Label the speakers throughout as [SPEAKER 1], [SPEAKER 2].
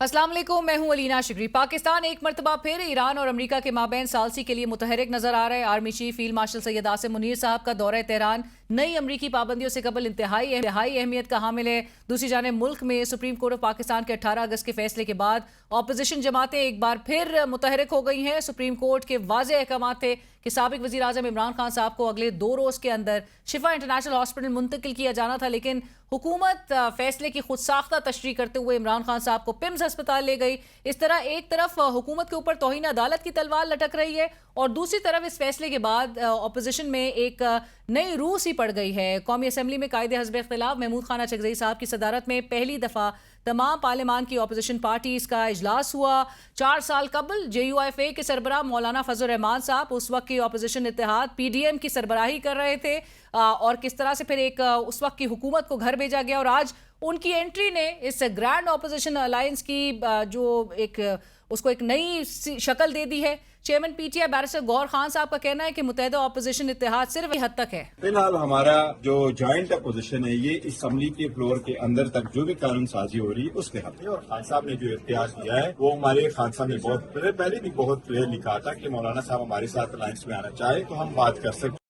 [SPEAKER 1] अस्सलाम वालेकुम, मैं हूं अलीना शिगरी। पाकिस्तान एक मरतबा फिर ईरान और अमेरिका के माबैन सालसी के लिए मुतहरिक नजर आ रहा है। Army chief field marshal Syed Asim Munir साहब का दौरा तेहरान नई अमरीकी पाबंदियों से कबल इंतहाई अहमियत का हामिल है। दूसरी जानिब मुल्क में सुप्रीम कोर्ट ऑफ पाकिस्तान के 18 अगस्त के फैसले के बाद अपोजिशन जमातें एक बार फिर मुतहरिक हो गई हैं। सुप्रीम कोर्ट के वाज़ेह अहकाम थे कि साबिक वज़ीर आज़म इमरान खान साहब को अगले 2 रोज़ के अंदर शिफा इंटरनेशनल हॉस्पिटल मुंतकिल किया जाना था, लेकिन हुकूमत फैसले की खुद साख्ता तशरीह करते हुए इमरान खान साहब को पिम्स अस्पताल ले गई। इस तरह एक तरफ हुकूमत के ऊपर तौहीन अदालत की तलवार लटक रही है और दूसरी तरफ इस फैसले के बाद अपोजिशन में एक नई रूह सी पड़ गई है। कौमी असम्बली में कायदे हज़ब इख्तिलाफ महमूद खान चगज़ई साहब की सदारत में पहली दफ़ा तमाम पार्लियामान की अपोजिशन पार्टीज़ का इजलास हुआ। 4 साल कबल JUIFA के सरबराह मौलाना फजल रहमान साहब उस वक्त की अपोजिशन इत्तेहाद PDM की सरबराही कर रहे थे और किस तरह से फिर एक उस वक्त की हुकूमत को घर भेजा गया और आज उनकी एंट्री ने इस ग्रैंड अपोजिशन अलायंस की जो उसको एक नई शक्ल दे दी है। Chairman PTI barrister Gohar Khan साहब का कहना है कि मुत्तहिदा अपोजिशन इत्तेहाद सिर्फ हद तक है।
[SPEAKER 2] फिलहाल हमारा जो ज्वाइंट अपोजिशन है ये इस असम्बली के फ्लोर के अंदर तक जो भी कानून साजी हो रही है उसके हक है और खान साहब ने जो इख्तियार दिया है वो हमारे खान साहब ने बहुत पहले भी बहुत क्लियरली कहा था कि मौलाना साहब हमारे साथ अलायंस में आना चाहे तो हम बात कर सकते।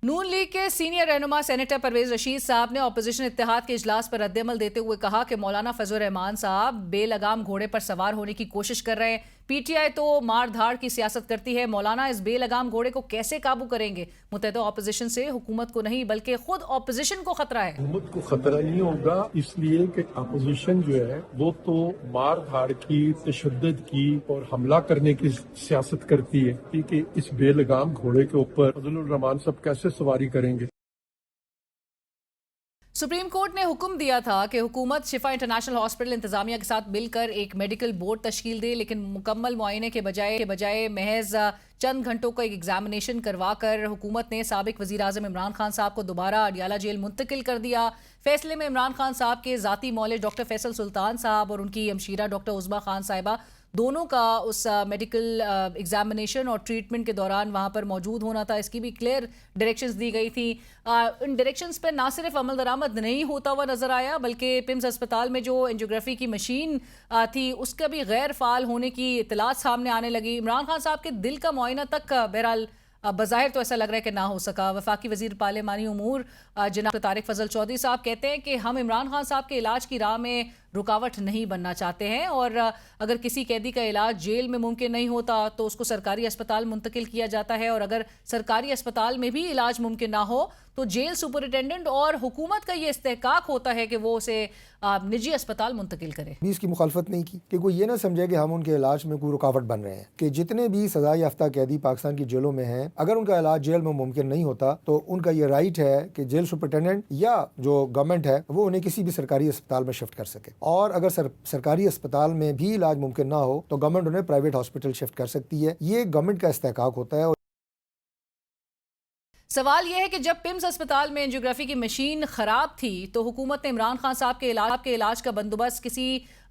[SPEAKER 1] नून लीग के सीनियर रहनुमा सेनेटर परवेज रशीद साहब ने अपोजिशन इत्तेहाद के इजलास पर रद्दअमल देते हुए कहा कि मौलाना फजल रहमान साहब बेलगाम घोड़े पर सवार होने की कोशिश कर रहे हैं। PTI तो मार धाड़ की सियासत करती है, मौलाना इस बेलगाम घोड़े को कैसे काबू करेंगे? मुत्तहिदा अपोजिशन से हुकूमत को नहीं बल्कि खुद अपोजिशन को खतरा है।
[SPEAKER 3] हुकूमत को खतरा नहीं होगा इसलिए कि अपोजिशन जो है वो तो मार धाड़ की, तशद्दुद की और हमला करने की सियासत करती है कि इस बेलगाम घोड़े के ऊपर फजल रहमान साहब कैसे सवारी करेंगे।
[SPEAKER 1] सुप्रीम कोर्ट ने हुक्म दिया था कि हुकूमत शिफा इंटरनेशनल हॉस्पिटल इंतजामिया के साथ मिलकर एक मेडिकल बोर्ड तश्कील दे, लेकिन मुकम्मल मुआयने के बजाय महज चंद घंटों का एक एग्जामिनेशन करवा कर हुकूमत ने साबिक वज़ीर आज़म इमरान खान साहब को दोबारा अडियाला जेल मुंतकिल कर दिया। फैसले में इमरान खान साहब के ज़ाती मौलिज डॉक्टर फैसल सुल्तान साहब और उनकी हमशीरा डॉक्टर उज़मा खान साहिबा दोनों का उस मेडिकल एग्जामिनेशन और ट्रीटमेंट के दौरान वहाँ पर मौजूद होना था, इसकी भी क्लियर डायरेक्शंस दी गई थी। इन डायरेक्शंस पर ना सिर्फ अमल दरामद नहीं होता हुआ नजर आया बल्कि पिम्स अस्पताल में जो एंजियोग्राफी की मशीन थी उसका भी गैर फाल होने की इतलात सामने आने लगी। इमरान खान साहब के दिल का मुआयना तक बहरहाल बज़ाहिर तो ऐसा लग रहा है कि ना हो सका। वफाकी वज़ीर पार्लियामानी उमूर जनाब तारिक फजल चौधरी साहब कहते हैं कि हम इमरान खान साहब के इलाज की राह में रुकावट नहीं बनना चाहते हैं और अगर किसी कैदी का इलाज जेल में मुमकिन नहीं होता तो उसको सरकारी अस्पताल मुंतकिल किया जाता है और अगर सरकारी अस्पताल में भी इलाज मुमकिन ना हो तो जेल सुपरिटेंडेंट और हुकूमत का ये इस्तेहकाक होता है कि वो उसे निजी अस्पताल मुंतकिल करे।
[SPEAKER 4] भी इसकी मुखालफत नहीं की कि कोई ये ना समझे कि हम उनके इलाज में कोई रुकावट बन रहे हैं। कि जितने भी सजा याफ्ता कैदी पाकिस्तान की जेलों में हैं, अगर उनका इलाज जेल में मुमकिन नहीं होता तो उनका ये राइट है कि जेल सुपरिटेंडेंट या जो गवर्नमेंट है वो उन्हें किसी भी सरकारी अस्पताल में शिफ्ट कर सके और अगर सरकारी अस्पताल में भी इलाज मुमकिन ना हो तो गवर्नमेंट उन्हें प्राइवेट हॉस्पिटल शिफ्ट कर सकती है। ये गवर्नमेंट का इस्तेहकाक होता है।
[SPEAKER 1] सवाल यह है कि जब पिम्स अस्पताल में एंजियोग्राफी की मशीन खराब थी तो हुकूमत ने इमरान खान साहब के इलाज का बंदोबस्त किसी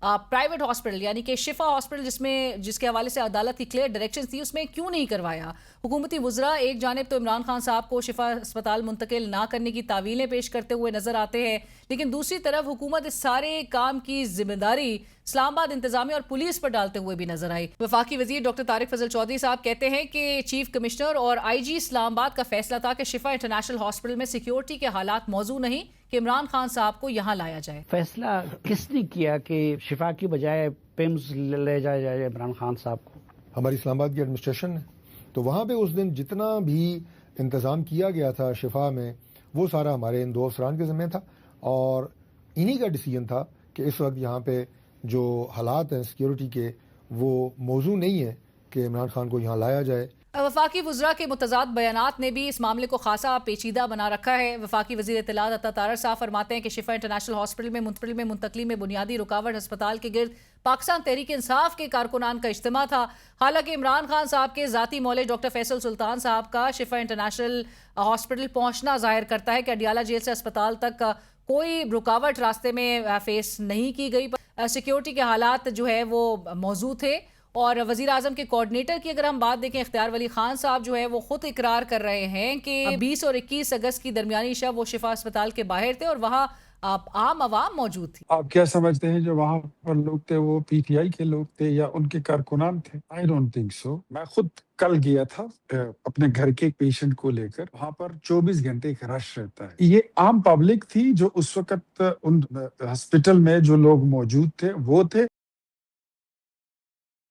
[SPEAKER 1] प्राइवेट हॉस्पिटल यानी कि शिफा हॉस्पिटल जिसके हवाले से अदालत की क्लियर डायरेक्शन थी उसमें क्यों नहीं करवाया? हुकूमती वज़रा एक जानिब तो इमरान खान साहब को शिफा अस्पताल मुंतकिल ना करने की तावीलें पेश करते हुए नजर आते हैं, लेकिन दूसरी तरफ हुकूमत इस सारे काम की जिम्मेदारी इस्लामाबाद इंतजामिया और पुलिस पर डालते हुए भी नजर आई। वफाकी वज़ीर डॉक्टर तारिक फजल चौधरी साहब कहते हैं कि चीफ कमिश्नर और IG इस्लामाबाद का फैसला था कि शिफा इंटरनेशनल हॉस्पिटल में सिक्योरिटी के हालात मौजूद नहीं कि इमरान खान साहब को यहाँ लाया जाए।
[SPEAKER 5] फैसला किसने किया कि शिफा की बजाय पिम्स ले जाया जाए इमरान खान साहब को?
[SPEAKER 4] हमारी इस्लामाबाद की एडमिनिस्ट्रेशन ने तो वहाँ पे उस दिन जितना भी इंतज़ाम किया गया था शिफा में वो सारा हमारे इन 2 अफसरान के ज़िम्मे था और इन्हीं का डिसीजन था कि इस वक्त यहाँ पे जो हालात हैं सिक्योरिटी के वो मौजू नहीं है कि इमरान खान को यहाँ लाया जाए।
[SPEAKER 1] वफाकी वज़रा के मुतज़ाद बयानात ने भी इस मामले को खासा पेचीदा बना रखा है। वफाकी वज़ीर इत्तलात अता तारर साहब फरमाते हैं कि शिफा इंटरनेशनल हॉस्पिटल में मुंतकली में बुनियादी रुकावट अस्पताल के गिर्द पाकिस्तान तहरीक इंसाफ के कारकुनान का इज्तिमा था। हालांकि इमरान खान साहब के ज़ाती मौलिज डॉक्टर फैसल सुल्तान साहब का शिफा इंटरनेशनल हॉस्पिटल पहुँचना जाहिर करता है कि अडियाला जेल से अस्पताल तक कोई रुकावट रास्ते में फेस नहीं की गई। सिक्योरिटी के हालात जो है वो मौजूद थे और वज़ीर आज़म के कोऑर्डिनेटर की अगर हम बात देखें इख्तियार वली खान साहब जो है वो खुद इकरार कर रहे हैं कि 20 और 21 अगस्त की दरमियानी शब वो शिफा अस्पताल के बाहर थे और वहाँ आम आवाम मौजूद थी।
[SPEAKER 6] आप क्या समझते हैं जो वहां पर लोग थे वो पीटीआई के लोग थे या उनके कारकुनान थे? I don't think so. मैं खुद कल गया था अपने घर के एक पेशेंट को लेकर। वहां पर 24 घंटे एक रश रहता है। ये आम पब्लिक थी जो उस वक्त उन हॉस्पिटल में जो लोग मौजूद थे वो थे।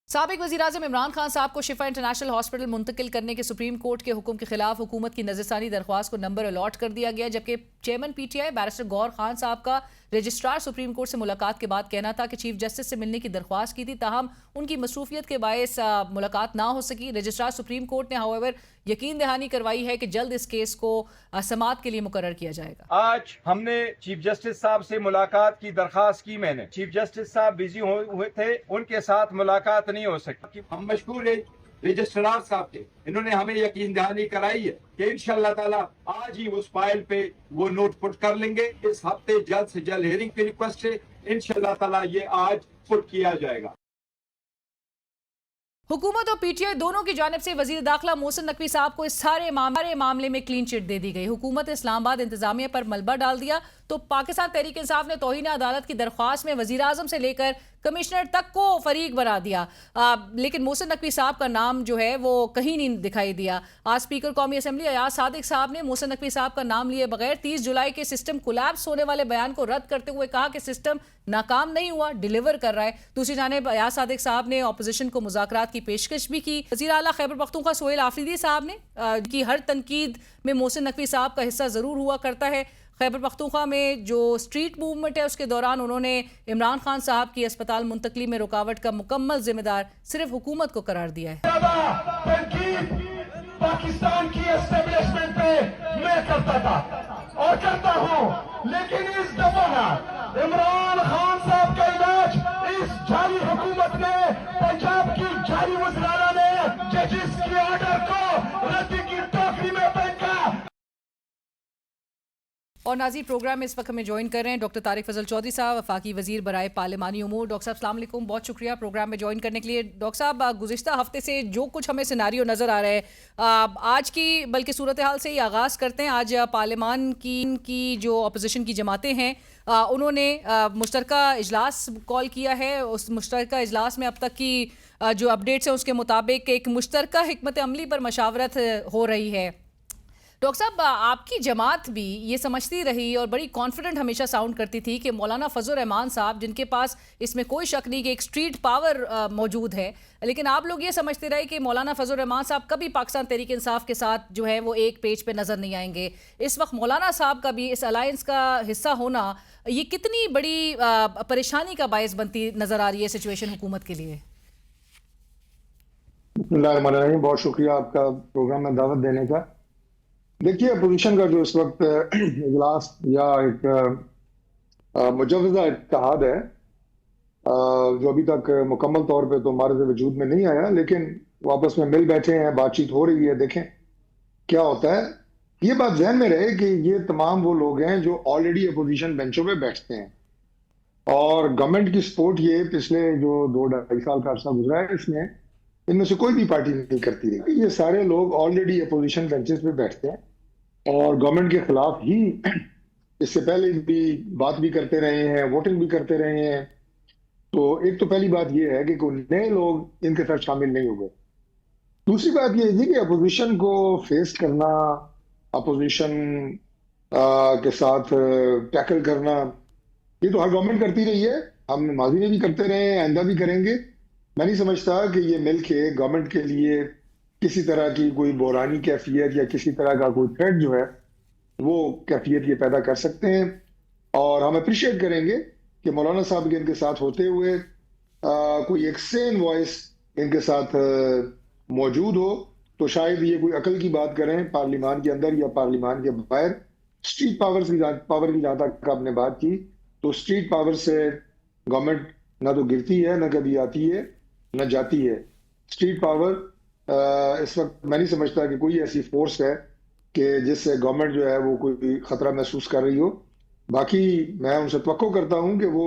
[SPEAKER 1] साबिक वज़ीर-ए-आज़म इमरान खान साहब को शिफा इंटरनेशनल हॉस्पिटल मुंतकिल करने के सुप्रीम कोर्ट के हुक्म के खिलाफ हुकूमत की नज़रसानी दरख्वास्त को नंबर अलॉट कर दिया गया, जबकि chairman PTI barrister Gohar Khan साहब का रजिस्ट्रार सुप्रीम कोर्ट से मुलाकात के बाद कहना था कि चीफ जस्टिस से मिलने की दरख्वास्त की थी, ताहम उनकी मसरूफियत के बायस मुलाकात ना हो सकी। रजिस्ट्रार सुप्रीम कोर्ट ने हाउएवर यकीन दहानी करवाई है कि जल्द इस केस को समाअत के लिए मुकर्रर किया जाएगा।
[SPEAKER 2] आज हमने चीफ जस्टिस साहब से मुलाकात की दरखास्त की। मैंने चीफ जस्टिस साहब बिजी हुए थे, उनके साथ मुलाकात नहीं हो सकी। हम मशकूर है रजिस्ट्रार साहब थे, इन्होंने हमें यकीन दहानी कराई है कि इंशाअल्लाह ताला आज ही उस फाइल पे वो नोट पुट कर लेंगे। इस हफ्ते जल्द से जल्द हियरिंग की रिक्वेस्ट है, इंशाअल्लाह ताला ये आज पुट किया जाएगा।
[SPEAKER 1] हुकूमत और पीटीआई दोनों की जानिब से वजीर दाखिला मोहसिन नकवी साहब को इस सारे मामले में क्लीन चिट दे दी गई। हुकूमत ने इस्लामाबाद इंतजामिया पर मलबा डाल दिया तो पाकिस्तान तहरीक इंसाफ ने तौहीन अदालत की दरख्वास्त में वजीर आजम से लेकर कमिश्नर तक को फरीक बना दिया, लेकिन मोहसिन नकवी साहब का नाम जो है वो कहीं नहीं दिखाई दिया। आज स्पीकर कौमी असम्बली अयाज सादिक साहब ने मोहसिन नकवी साहब का नाम लिए बगैर 30 जुलाई के सिस्टम कोलैप्स होने वाले बयान को रद्द करते हुए कहा कि सिस्टम नाकाम नहीं हुआ, डिलीवर कर रहा है। दूसरी जानिब अयाज सादिक साहब ने अपोजिशन को मुज़ाकरात की पेशकश भी की। वज़ीर आला खैबर पख्तूनख्वा सोहेल आफरीदी साहब ने की हर तनकीद में मोहसिन नकवी साहब का हिस्सा ज़रूर हुआ करता है। खैबर पख्तूनख्वा में जो स्ट्रीट मूवमेंट है उसके दौरान उन्होंने इमरान खान साहब की अस्पताल मुंतकली में रुकावट का मुकम्मल जिम्मेदार सिर्फ हुकूमत को करार दिया है।
[SPEAKER 7] पाकिस्तान की एस्टेब्लिशमेंट पे मैं करता था और करता हूं, लेकिन इस दफा इमरान खान साहब का इलाज इस जाली हुकूमत ने, पंजाब की जाली वज़ीराना ने जजिस के ऑर्डर को रद्द की टोकरी में फेंका।
[SPEAKER 1] और नाज़रीन प्रोग्राम में इस वक्त हमें ज्वाइन कर रहे हैं डॉक्टर तारिक फजल चौधरी साहब, वफाकी वजीर बराए पार्लिमानी उमूर। डॉक्टर साहब अस्सलाम वालेकुम, बहुत शुक्रिया प्रोग्राम में ज्वाइन करने के लिए। डॉक्टर साहब गुज़िश्ता हफ्ते से जो कुछ हमें सिनारियो नज़र आ रहा है, आज की बल्कि सूरत हाल से ही आगाज़ करते हैं। आज पार्लियामान की जो अपोजिशन की जमातें हैं उन्होंने मुश्तरका इजलास कॉल किया है। उस मुश्तरका इजलास में अब तक की जो अपडेट्स हैं उसके मुताबिक एक मुश्तरका हिकमत अमली पर मशावरत हो रही है। डॉक्टर साहब आपकी जमात भी ये समझती रही और बड़ी कॉन्फिडेंट हमेशा साउंड करती थी कि मौलाना फजल रहमान साहब, जिनके पास इसमें कोई शक नहीं कि एक स्ट्रीट पावर मौजूद है, लेकिन आप लोग ये समझते रहे कि मौलाना फजल रहमान साहब कभी पाकिस्तान तहरीक इंसाफ के साथ जो है वो एक पेज पे नज़र नहीं आएंगे। इस वक्त मौलाना साहब का भी इस अलायंस का हिस्सा होना ये कितनी बड़ी परेशानी का बायस बनती नज़र आ रही है सिचुएशन हुकूमत के लिए?
[SPEAKER 8] बहुत शुक्रिया आपका प्रोग्राम में दावत देने का। देखिए, अपोजिशन का जो इस वक्त इजलास या एक मुजव्वज़ा इत्तेहाद है जो अभी तक मुकम्मल तौर पे तो हमारे वजूद में नहीं आया, लेकिन वो आपस में मिल बैठे हैं, बातचीत हो रही है, देखें क्या होता है। ये बात ज़हन में रहे कि ये तमाम वो लोग हैं जो ऑलरेडी अपोजिशन बेंचों पे बैठते हैं और गवर्नमेंट की सपोर्ट ये पिछले जो 2-2.5 साल का अर्सा गुजरा है इसमें इनमें से कोई भी पार्टी नहीं करती है। ये सारे लोग ऑलरेडी अपोजिशन बेंचेस पे बैठते हैं और गवर्नमेंट के खिलाफ ही इससे पहले भी बात भी करते रहे हैं, वोटिंग भी करते रहे हैं। तो एक तो पहली बात ये है कि कोई नए लोग इनके साथ शामिल नहीं हुए। दूसरी बात ये है कि अपोजिशन को फेस करना, अपोजिशन के साथ टैकल करना, ये तो हर गवर्नमेंट करती रही है, हम माजी में भी करते रहे हैं, आइंदा भी करेंगे। मैं नहीं समझता कि ये मिलके गवर्नमेंट के लिए किसी तरह की कोई बहरानी कैफियत या किसी तरह का कोई थ्रेट जो है वो कैफियत ये पैदा कर सकते हैं। और हम अप्रिशिएट करेंगे कि मौलाना साहब के इनके साथ होते हुए कोई एक सेन वॉइस इनके साथ मौजूद हो तो शायद ये कोई अकल की बात करें पार्लियामान के अंदर या पार्लियामान के बाहर। स्ट्रीट पावर की जहाँ तक आपने बात की, तो स्ट्रीट पावर से गवर्नमेंट ना तो गिरती है, ना कभी आती है, न जाती है। स्ट्रीट पावर इस वक्त मैं नहीं समझता कि कोई ऐसी फोर्स है कि जिससे गवर्नमेंट जो है वो कोई खतरा महसूस कर रही हो। बाकी मैं उनसे तवक्को करता हूं कि वो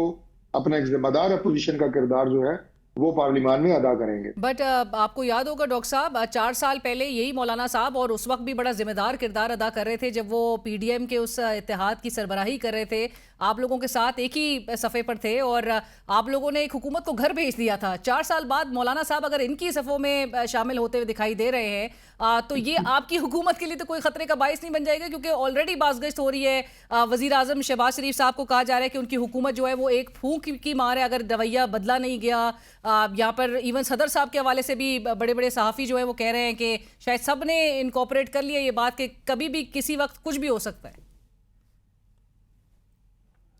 [SPEAKER 8] अपना एक जिम्मेदार अपोजिशन का किरदार जो है वो पार्लियामान में अदा करेंगे।
[SPEAKER 1] बट आपको याद होगा डॉक्टर साहब 4 साल पहले यही मौलाना साहब और उस वक्त भी बड़ा जिम्मेदार किरदार अदा कर रहे थे जब वो पीडीएम के उस इत्तेहाद की सरबराही कर रहे थे। आप लोगों के साथ एक ही सफ़े पर थे और आप लोगों ने एक हुकूमत को घर भेज दिया था। 4 साल बाद मौलाना साहब अगर इनकी सफ़ों में शामिल होते हुए दिखाई दे रहे हैं तो ये आपकी हुकूमत के लिए तो कोई खतरे का बाइस नहीं बन जाएगा, क्योंकि ऑलरेडी बाज़गश्त हो रही है। वज़ीर आज़म शहबाज शरीफ साहब को कहा जा रहा है कि उनकी हुकूमत जो है वो एक फूंक की मार है अगर रवैया बदला नहीं गया। यहाँ पर इवन सदर साहब के हवाले से भी बड़े बड़े सहाफ़ी जो है वो कह रहे हैं कि शायद सब ने इनकॉर्पोरेट कर लिया ये बात कि कभी भी किसी वक्त कुछ भी हो सकता है।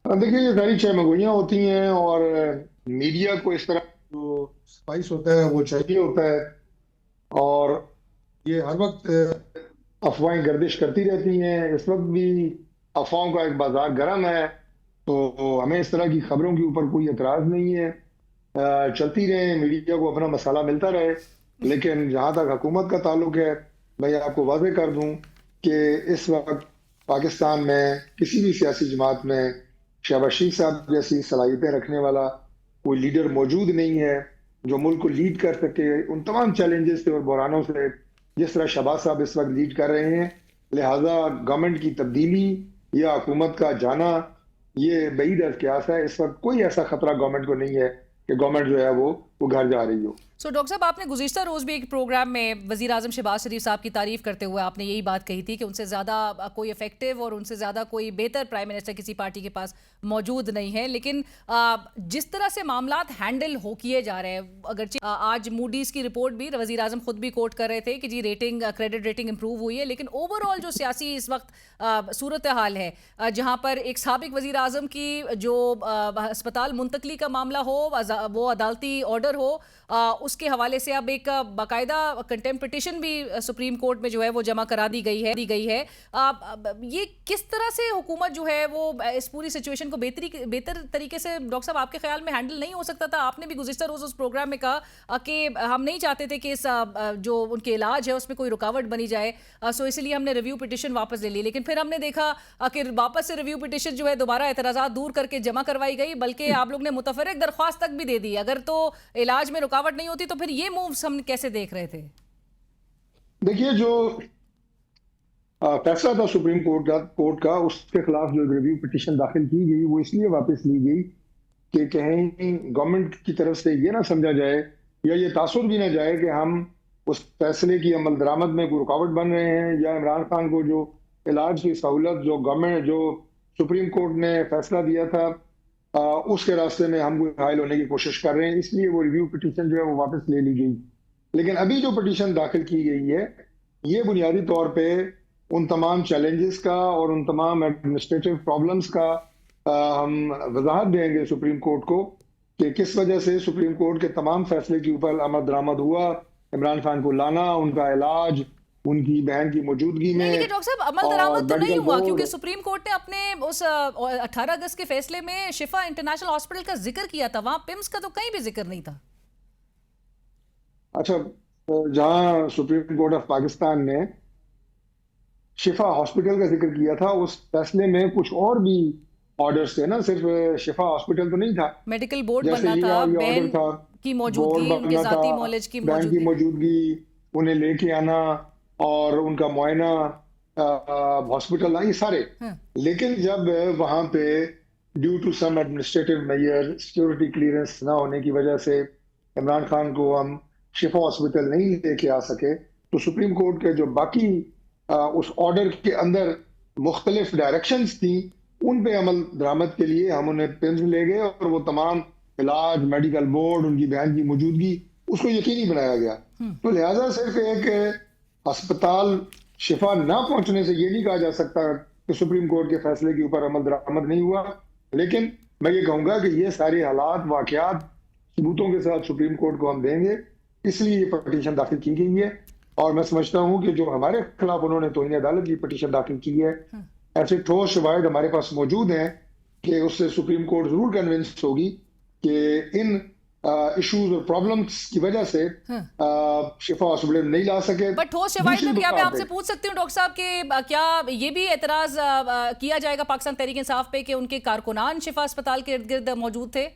[SPEAKER 8] देखिए, ये सारी चहमगोइयाँ होती हैं और मीडिया को इस तरह जो स्पाइस होता है वो चाहिए होता है, और ये हर वक्त अफवाहें गर्दिश करती रहती हैं। इस वक्त भी अफवाहों का एक बाजार गर्म है, तो हमें इस तरह की खबरों के ऊपर कोई एतराज़ नहीं है। चलती रहे, मीडिया को अपना मसाला मिलता रहे, लेकिन जहाँ तक हुकूमत का ताल्लुक है, मैं आपको वाज़ेह कर दूँ कि इस वक्त पाकिस्तान में किसी भी सियासी जमात में शहबाज शरीफ साहब जैसी सलाहियतें रखने वाला कोई लीडर मौजूद नहीं है जो मुल्क को लीड कर सके उन तमाम चैलेंजेस से और बहरानों से जिस तरह शहबाज साहब इस वक्त लीड कर रहे हैं। लिहाजा गवर्नमेंट की तब्दीली या हुकूमत का जाना ये बईद अज़ क़यास है। इस वक्त कोई ऐसा खतरा गवर्नमेंट को नहीं है कि गवर्नमेंट जो है वो घर जा रही हो।
[SPEAKER 1] डॉक्टर साहब, आपने गुज़िश्ता रोज़ भी एक प्रोग्राम में वज़ीर आज़म शहबाज शरीफ साहब की तारीफ़ करते हुए आपने यही बात कही थी कि उनसे ज़्यादा कोई इफेक्टिव और उनसे ज़्यादा कोई बेहतर प्राइम मिनिस्टर किसी पार्टी के पास मौजूद नहीं है। लेकिन जिस तरह से मामलात हैंडल हो किए जा रहे हैं, अगरचे आज मूडीज़ की रिपोर्ट भी वज़ीर आज़म खुद भी कोट कर रहे थे कि जी रेटिंग क्रेडिट रेटिंग इंप्रूव हुई है, लेकिन ओवरऑल जो सियासी इस वक्त सूरत हाल है, जहाँ पर एक साबिक वज़ीर आज़म की जो अस्पताल मुंतकली का मामला हो, वो अदालती ऑर्डर हो, उसके हवाले से अब एक बाकायदा कंटेम्प्ट पिटिशन भी सुप्रीम कोर्ट में जो है वो जमा करा दी गई है। ये किस तरह से हुकूमत जो है वो इस पूरी सिचुएशन को बेहतर तरीके से डॉक्टर साहब आपके ख्याल में हैंडल नहीं हो सकता था? आपने भी गुज़िश्ता रोज़ उस प्रोग्राम में कहा कि हम नहीं चाहते थे कि इस जो उनके इलाज है उसमें कोई रुकावट बनी जाए, सो इसलिए हमने रिव्यू पिटिशन वापस ले ली। लेकिन फिर हमने देखा कि वापस से रिव्यू पिटिशन जो है दोबारा एतराज़ात दूर करके जमा करवाई गई, बल्कि आप लोग ने मुतफर्रिक दरख्वास्त तक भी दे दी। अगर तो इलाज में रुकावट नहीं होती तो फिर ये मूव्स हम कैसे देख रहे थे?
[SPEAKER 8] देखिए, जो फैसला था सुप्रीम कोर्ट का उसके खिलाफ जो रिव्यू पिटिशन दाखिल की गई वो इसलिए वापस ली गई कि कहीं गवर्नमेंट की तरफ से ये ना समझा जाए या ये तासुर भी ना जाए कि हम उस फैसले की अमल दरामद में कोई रुकावट बन रहे हैं, या इमरान खान को जो इलाज की सहूलत जो गवर्नमेंट जो सुप्रीम कोर्ट ने फैसला दिया था उसके रास्ते में हम हायल होने की कोशिश कर रहे हैं। इसलिए वो रिव्यू पिटीशन जो है वो वापस ले ली गई। लेकिन अभी जो पिटीशन दाखिल की गई है ये बुनियादी तौर पे उन तमाम चैलेंजेस का और उन तमाम एडमिनिस्ट्रेटिव प्रॉब्लम्स का हम वजाहत देंगे सुप्रीम कोर्ट को कि किस वजह से सुप्रीम कोर्ट के तमाम फैसले के ऊपर अमल दरामद हुआ। इमरान खान को लाना, उनका इलाज, उनकी बहन की मौजूदगी में।
[SPEAKER 1] लेकिन डॉक्टर साहब अमल दरामद तो नहीं हुआ, क्योंकि सुप्रीम कोर्ट ने अपने उस 18 अगस्त के फैसले में शिफा इंटरनेशनल हॉस्पिटल का जिक्र किया था, वहां पिम्स का तो कहीं भी जिक्र नहीं था।
[SPEAKER 8] अच्छा, जहां सुप्रीम कोर्ट ऑफ पाकिस्तान ने शिफा हॉस्पिटल का जिक्र किया था उस फैसले में कुछ और भी ऑर्डर्स थे ना, सिर्फ शिफा हॉस्पिटल तो नहीं था।
[SPEAKER 1] मेडिकल बोर्ड बनना था, बहन की मौजूदगी, उनके जाती मौलेज की
[SPEAKER 8] मौजूदगी, उन्हें लेके आना और उनका मुआयना हॉस्पिटल, ये सारे। लेकिन जब वहां पे due to some administrative measure security clearance ना होने की वजह से इमरान खान को हम शिफा हॉस्पिटल नहीं लेके आ सके, तो सुप्रीम कोर्ट के जो बाकी उस ऑर्डर के अंदर मुख्तलिफ डायरेक्शंस थी उन पे अमल दरामद के लिए हम उन्हें पिम्स ले गए और वो तमाम इलाज, मेडिकल बोर्ड, उनकी बहन की मौजूदगी उसको यकीनी बनाया गया। तो लिहाजा सिर्फ एक अस्पताल शिफा ना पहुंचने से ये नहीं कहा जा सकता कि सुप्रीम कोर्ट के फैसले के ऊपर अमल दरामद नहीं हुआ। लेकिन मैं ये कहूंगा कि ये सारे हालात, वाकयात सबूतों के साथ सुप्रीम कोर्ट को हम देंगे, इसलिए ये पटिशन दाखिल की गई है। और मैं समझता हूं कि जो हमारे खिलाफ उन्होंने तौहीन अदालत की पटिशन दाखिल की है, ऐसे ठोस शवाहिद हमारे पास मौजूद हैं कि उससे सुप्रीम कोर्ट जरूर कन्विंस होगी कि इन इश्यूज और प्रॉब्लम्स की वजह से शिफा हॉस्पिटल नहीं ला सके।
[SPEAKER 1] बट ठोस शवाहिद में क्या मैं आपसे पूछ सकती हूँ डॉक्टर साहब कि क्या ये भी एतराज किया जाएगा पाकिस्तान तहरीक इंसाफ पे कि उनके कारकुनान शिफा अस्पताल के इर्द गिर्द मौजूद थे?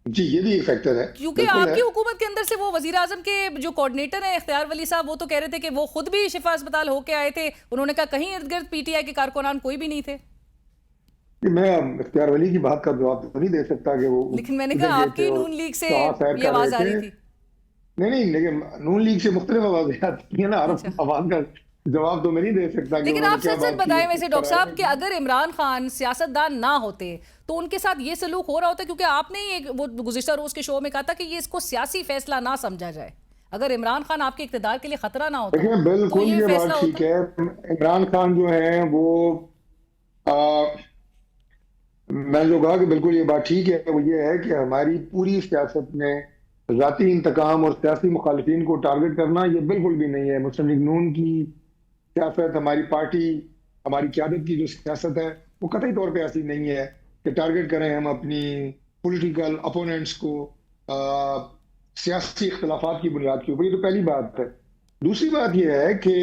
[SPEAKER 8] जी, ये भी एक फैक्टर है,
[SPEAKER 1] क्योंकि आपकी हुकूमत के अंदर से वो वजीर आजम के जो कोऑर्डिनेटर हैं इख्तियार वली साहब, वो तो कह रहे थे कि वो खुद भी शिफा अस्पताल होके आए थे। उन्होंने कहा कहीं इर्द गिर्द पीटीआई के कारकुनान कोई भी नहीं थे।
[SPEAKER 8] کہ میں اختیار ولی کی بات کا جواب تو نہیں دے سکتا کہ وہ
[SPEAKER 1] لیکن میں نے کہا آپ کی نون لیگ سے
[SPEAKER 8] کہاں سیر
[SPEAKER 1] یہ
[SPEAKER 8] کر
[SPEAKER 1] آواز آ
[SPEAKER 8] رہے
[SPEAKER 1] رہی
[SPEAKER 8] تھے.
[SPEAKER 1] تھی.
[SPEAKER 8] نہیں لیکن نون لیگ سے مختلف آوازیں آتی ہیں نا, ہر آواز کا جواب تو میں نہیں دے سکتا.
[SPEAKER 1] لیکن آپ سچ سچ بتائیں ویسے ڈاکٹر صاحب کہ اگر عمران خان سیاستدان نہ ہوتے تو ان کے ساتھ یہ سلوک ہو رہا ہوتا, کیونکہ آپ نے ہی وہ گزشتہ روز کے شو میں کہا تھا کہ یہ اس کو سیاسی فیصلہ نہ سمجھا جائے, اگر عمران خان آپ کے اقتدار کے لیے خطرہ نہ ہوتا
[SPEAKER 8] دیکھیں
[SPEAKER 1] تو
[SPEAKER 8] بالکل
[SPEAKER 1] یہ
[SPEAKER 8] یہ
[SPEAKER 1] فیصلہ
[SPEAKER 8] بات ٹھیک
[SPEAKER 1] ہوتا.
[SPEAKER 8] ہے. عمران خان جو ہیں وہ میں جو کہا کہ بالکل یہ بات ٹھیک ہے, وہ یہ ہے کہ ہماری پوری سیاست میں ذاتی انتقام اور سیاسی مخالفین کو ٹارگٹ کرنا یہ بالکل بھی نہیں ہے. مسلم لیگ نون کی سیاست, ہماری پارٹی, ہماری قیادت کی جو سیاست ہے وہ قطعی طور پہ ایسی نہیں ہے کہ ٹارگٹ کریں ہم اپنی پولیٹیکل اپوننٹس کو سیاسی اختلافات کی بنیاد کے اوپر. یہ تو پہلی بات ہے. دوسری بات یہ ہے کہ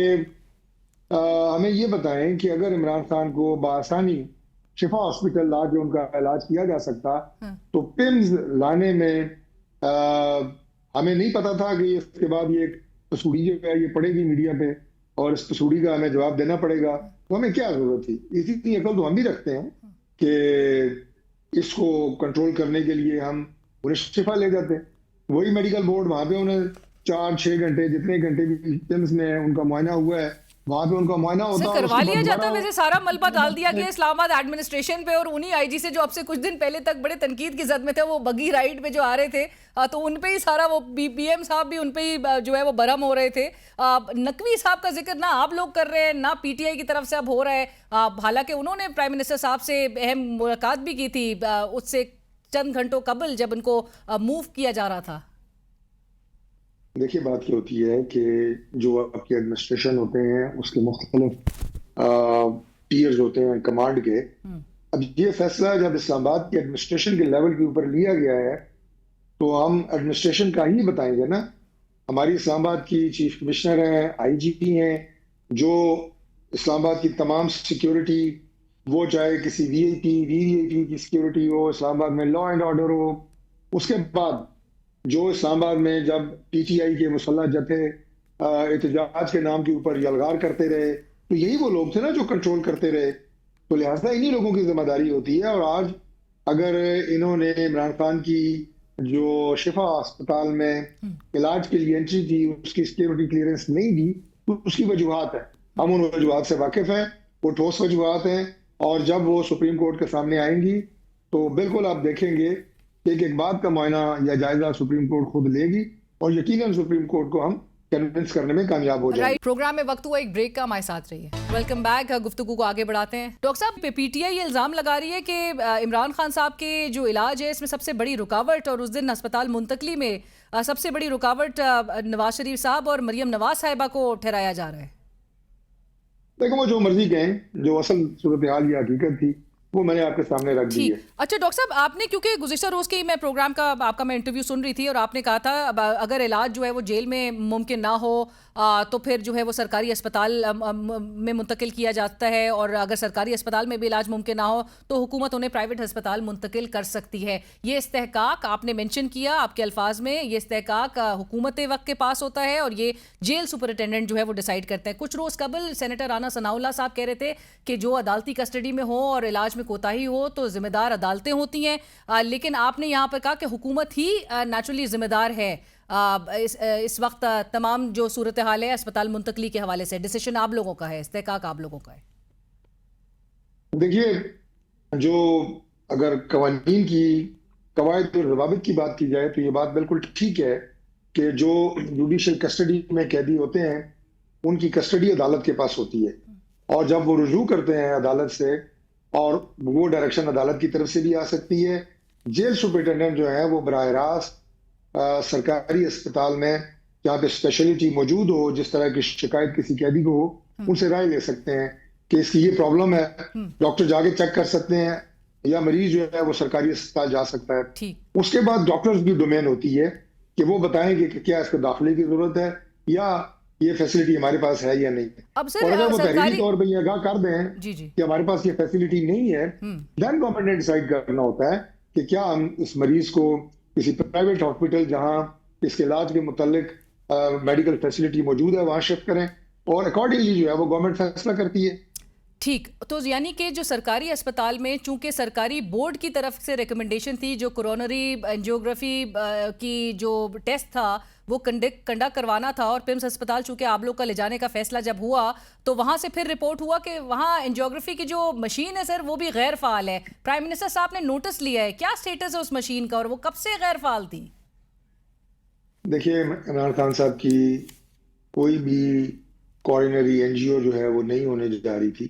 [SPEAKER 8] ہمیں یہ بتائیں کہ اگر عمران خان کو بآسانی شفا ہاسپٹل لا کے ان کا علاج کیا جا سکتا تو پمز لانے میں ہمیں نہیں پتا تھا کہ اس کے بعد یہ ایک پسوڑی جو ہے یہ پڑے گی میڈیا پہ اور اس پسوڑی کا ہمیں جواب دینا پڑے گا, تو ہمیں کیا ضرورت تھی. اسی عقل تو ہم بھی رکھتے ہیں کہ اس کو کنٹرول کرنے کے لیے ہم انہیں شفا لے جاتے ہیں. وہی میڈیکل بورڈ وہاں پہ انہیں 4-6 گھنٹے جتنے گھنٹے بھی پمز میں ان کا معائنہ ہوا ہے وہاں پہ ان کا معائنہ ہوتا ہے,
[SPEAKER 1] کروا لیا جاتا. ویسے سارا ملبہ ڈال دیا گیا اسلام آباد ایڈمنسٹریشن پہ, اور انہی آئی جی سے جو اب سے کچھ دن پہلے تک بڑے تنقید کی زد میں تھے, وہ بگی رائڈ پہ جو آ رہے تھے تو ان پہ ہی سارا, وہ پی ایم صاحب بھی ان پہ ہی جو ہے وہ برہم ہو رہے تھے. نقوی صاحب کا ذکر نہ آپ لوگ کر رہے ہیں نہ پی ٹی آئی کی طرف سے اب ہو رہا ہے, حالانکہ انہوں نے پرائم منسٹر صاحب سے اہم ملاقات بھی کی تھی اس سے چند گھنٹوں قبل جب ان کو موو کیا جا رہا تھا.
[SPEAKER 8] دیکھیے بات یہ ہوتی ہے کہ جو آپ کے ایڈمنسٹریشن ہوتے ہیں اس کے مختلف ٹیئرز ہوتے ہیں کمانڈ کے. اب یہ فیصلہ جب اسلام آباد کے ایڈمنسٹریشن کے لیول کے اوپر لیا گیا ہے تو ہم ایڈمنسٹریشن کا ہی بتائیں گے نا. ہماری اسلام آباد کی چیف کمشنر ہیں, آئی جی پی ہیں, جو اسلام آباد کی تمام سیکیورٹی, وہ چاہے کسی وی آئی پی کی سیکیورٹی ہو, اسلام آباد میں لا اینڈ آرڈر ہو. اس کے بعد جو اسلام آباد میں جب پی ٹی آئی کے مسلح جتھے احتجاج کے نام کے اوپر یلغار کرتے رہے تو یہی وہ لوگ تھے نا جو کنٹرول کرتے رہے, تو لہٰذا انہی لوگوں کی ذمہ داری ہوتی ہے. اور آج اگر انہوں نے عمران خان کی جو شفا اسپتال میں علاج کے لیے انٹری تھی اس کی سیکیورٹی کلیئرنس نہیں دی تو اس کی وجوہات ہے, ہم ان وجوہات سے واقف ہیں, وہ ٹھوس وجوہات ہیں, اور جب وہ سپریم کورٹ کے سامنے آئیں گی تو بالکل آپ دیکھیں گے ایک بات کا معائنہ یا جائزہ سپریم کورٹ خود لے گی اور یقیناً سپریم کورٹ کو ہم کنونس کرنے میں کامیاب ہو جائیں گے.
[SPEAKER 1] پروگرام میں وقت ہوا ایک بریک کا, ہمارے ساتھ رہیے. Welcome back. گفتگو کو آگے بڑھاتے ہیں. ڈاکٹر صاحب, پی ٹی آئی یہ الزام لگا رہی ہے کہ عمران خان صاحب کے جو علاج ہے اس میں سب سے بڑی رکاوٹ, اور اس دن اسپتال منتقلی میں سب سے بڑی رکاوٹ نواز شریف صاحب اور مریم نواز صاحبہ کو ٹھہرایا جا رہا ہے.
[SPEAKER 8] دیکھو وہ جو مرضی کہیں, جو اصل صورتحال یا حقیقت تھی وہ میں نے آپ کے سامنے رکھ دی ہے.
[SPEAKER 1] اچھا ڈاکٹر صاحب, آپ نے کیونکہ گزشتہ روز کے میں پروگرام کا آپ کا میں انٹرویو سن رہی تھی اور آپ نے کہا تھا اگر علاج جو ہے وہ جیل میں ممکن نہ ہو تو پھر جو ہے وہ سرکاری اسپتال میں منتقل کیا جاتا ہے, اور اگر سرکاری اسپتال میں بھی علاج ممکن نہ ہو تو حکومت انہیں پرائیویٹ ہسپتال منتقل کر سکتی ہے. یہ استحقاق آپ نے مینشن کیا آپ کے الفاظ میں, یہ استحقاق حکومت وقت کے پاس ہوتا ہے اور یہ جیل سپرنٹینڈنٹ جو ہے وہ ڈیسائیڈ کرتے ہیں. کچھ روز قبل سینیٹر رانا ثناء اللہ صاحب کہہ رہے تھے کہ جو عدالتی کسٹڈی میں ہو اور علاج میں کوتاہی ہو تو ذمہ دار عدالتیں ہوتی ہیں, لیکن آپ نے یہاں پر کہا کہ حکومت ہی نیچرلی ذمہ دار ہے اس وقت تمام جو صورتحال ہے اسپتال منتقلی کے حوالے سے. ڈیسیشن آپ لوگوں کا ہے, استحقاق آپ لوگوں کا ہے.
[SPEAKER 8] دیکھیے, جو اگر قوانین کی قواعد اور ضوابط کی بات کی جائے تو یہ بات بالکل ٹھیک ہے کہ جو جوڈیشل کسٹڈی میں قیدی ہوتے ہیں ان کی کسٹڈی عدالت کے پاس ہوتی ہے, اور جب وہ رجوع کرتے ہیں عدالت سے اور وہ ڈائریکشن عدالت کی طرف سے بھی آ سکتی ہے, جیل سپرنٹینڈنٹ جو ہے وہ براہ راست سرکاری اسپتال میں جہاں پہ اسپیشلٹی موجود ہو, جس طرح کی شکایت کسی قیدی کو ہو, ان سے رائے لے سکتے ہیں کہ اس کی یہ پرابلم ہے, ڈاکٹر جا کے چیک کر سکتے ہیں, یا مریض جو ہے وہ سرکاری اسپتال جا سکتا ہے. اس کے بعد ڈاکٹرز کی ڈومین ہوتی ہے کہ وہ بتائیں گے کہ کیا اس کو داخلے کی ضرورت ہے یا یہ فیسلٹی ہمارے پاس ہے یا نہیں. اور اگر وہ تحریری طور پہ یہ آگاہ کر دیں کہ ہمارے پاس یہ فیسلٹی نہیں ہے, دین گورنمنٹ نے ڈیسائیڈ کرنا ہوتا ہے کہ کیا ہم اس مریض کو کسی پرائیویٹ ہاسپٹل جہاں اس کے علاج کے متعلق میڈیکل فیسلٹی موجود ہے وہاں شفٹ کریں, اور اکارڈنگلی جو ہے وہ گورنمنٹ فیصلہ کرتی ہے.
[SPEAKER 1] ٹھیک، تو یعنی کہ جو سرکاری اسپتال میں چونکہ سرکاری بورڈ کی طرف سے ریکمنڈیشن تھی جو کورونری اینجیوگرافی کی جو ٹیسٹ تھا وہ کنڈکٹ کروانا تھا، اور پمس اسپتال چونکہ آپ لوگ کا لے جانے کا فیصلہ جب ہوا تو وہاں سے پھر رپورٹ ہوا کہ وہاں اینجیوگرافی کی جو مشین ہے سر وہ بھی غیر فعال ہے. پرائم منسٹر صاحب نے نوٹس لیا ہے، کیا سٹیٹس ہے اس مشین کا اور وہ کب سے غیر فعال تھی؟
[SPEAKER 8] دیکھیے عمران خان صاحب کی کوئی بھی کورونری این جی او جو ہے وہ نہیں ہونے جا رہی تھی.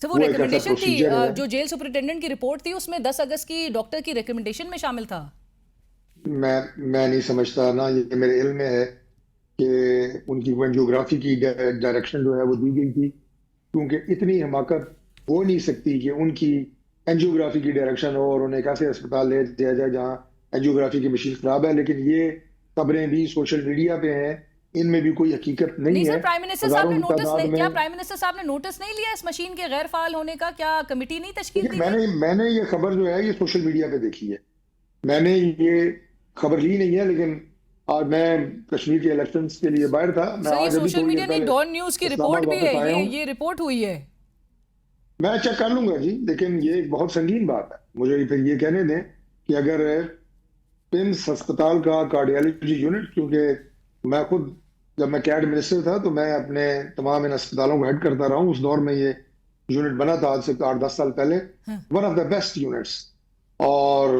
[SPEAKER 1] سر وہ ریکمنڈیشن تھی جو جیل سپرنٹینڈنٹ کی رپورٹ تھی اس میں 10 اگست کی ڈاکٹر کی ریکمنڈیشن میں شامل تھا.
[SPEAKER 8] میں نہیں سمجھتا نا، یہ میرے علم میں ہے کہ ان کی اینجیوگرافی کی ڈائریکشن جو ہے وہ دی گئی تھی، کیونکہ اتنی حماقت ہو نہیں سکتی کہ ان کی اینجیوگرافی کی ڈائریکشن ہو اور انہیں ایک ایسے اسپتال لے دیا جائے جہاں اینجیوگرافی کی مشین خراب ہے. لیکن یہ خبریں بھی سوشل میڈیا پہ ہیں، ان میں بھی کوئی حقیقت نہیں ہے.
[SPEAKER 1] سر پرائم منسٹر صاحب نے نوٹس نہیں کیا؟ پرائم منسٹر صاحب نے نوٹس نہیں لیا اس مشین کے غیر فعال ہونے کا؟ کیا کمیٹی نہیں تشکیل دی؟
[SPEAKER 8] میں نے یہ خبر جو ہے یہ سوشل میڈیا پہ دیکھی ہے، میں نے یہ خبر لی نہیں ہے. لیکن آج میں کشمیر کے الیکشنز کے لیے باہر تھا.
[SPEAKER 1] سر یہ سوشل میڈیا نہیں، ڈان نیوز کی رپورٹ بھی ہے، یہ رپورٹ ہوئی ہے.
[SPEAKER 8] میں چیک کر لوں گا جی، لیکن یہ ایک بہت سنگین بات ہے. مجھے پھر یہ کہنے دیں کہ اگر پمس ہسپتال کا کارڈیالوجی یونٹ، کیونکہ میں خود جب میں کیڈ منسٹر تھا تو میں اپنے تمام ان اسپتالوں کو ہیڈ کرتا رہا ہوں، اس دور میں یہ یونٹ بنا تھا آج سے 8-10 سال پہلے. One of the best units, اور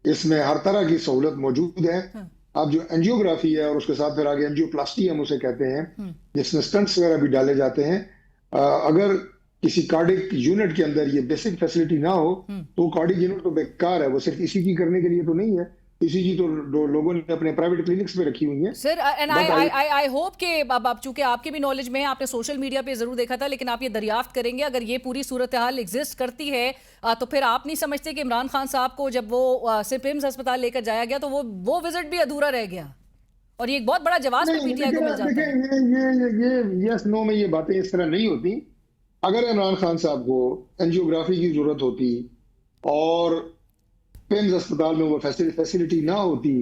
[SPEAKER 8] اس میں ہر طرح کی سہولت موجود ہے. اب جو اینجیوگرافی ہے اور اس کے ساتھ پھر آگے اینجیوپلاسٹی ہم اسے کہتے ہیں، جس میں سٹنٹس وغیرہ بھی ڈالے جاتے ہیں. اگر کسی کارڈک یونٹ کے اندر یہ بیسک فیسلٹی نہ ہو تو کارڈک یونٹ تو بیکار ہے. وہ صرف اسی کی کرنے کے لیے تو نہیں ہے، اسی کی تو لوگوں نے اپنے پرائیویٹ کلینکس پہ رکھی ہوئی ہیں.
[SPEAKER 1] سر آئی ہوپ کہ اب چونکہ آپ کے بھی نالج میں ہے، آپ نے سوشل میڈیا پہ ضرور دیکھا تھا، لیکن آپ یہ دریافت کریں گے اگر یہ پوری صورتحال ایگزسٹ کرتی ہے تو پھر آپ نہیں سمجھتے کہ عمران خان صاحب کو جب وہ پمس ہسپتال لے کر جایا گیا تو وہ وزٹ بھی ادھورا رہ گیا، اور یہ ایک بہت بڑا جواز پی ٹی آئی کو مل جاتا ہے.
[SPEAKER 8] یس نو میں یہ باتیں اس طرح نہیں ہوتی. اگر عمران خان صاحب کو اینجیوگرافی کی ضرورت ہوتی اور پمس اسپتال میں وہ فیسلٹی نہ ہوتی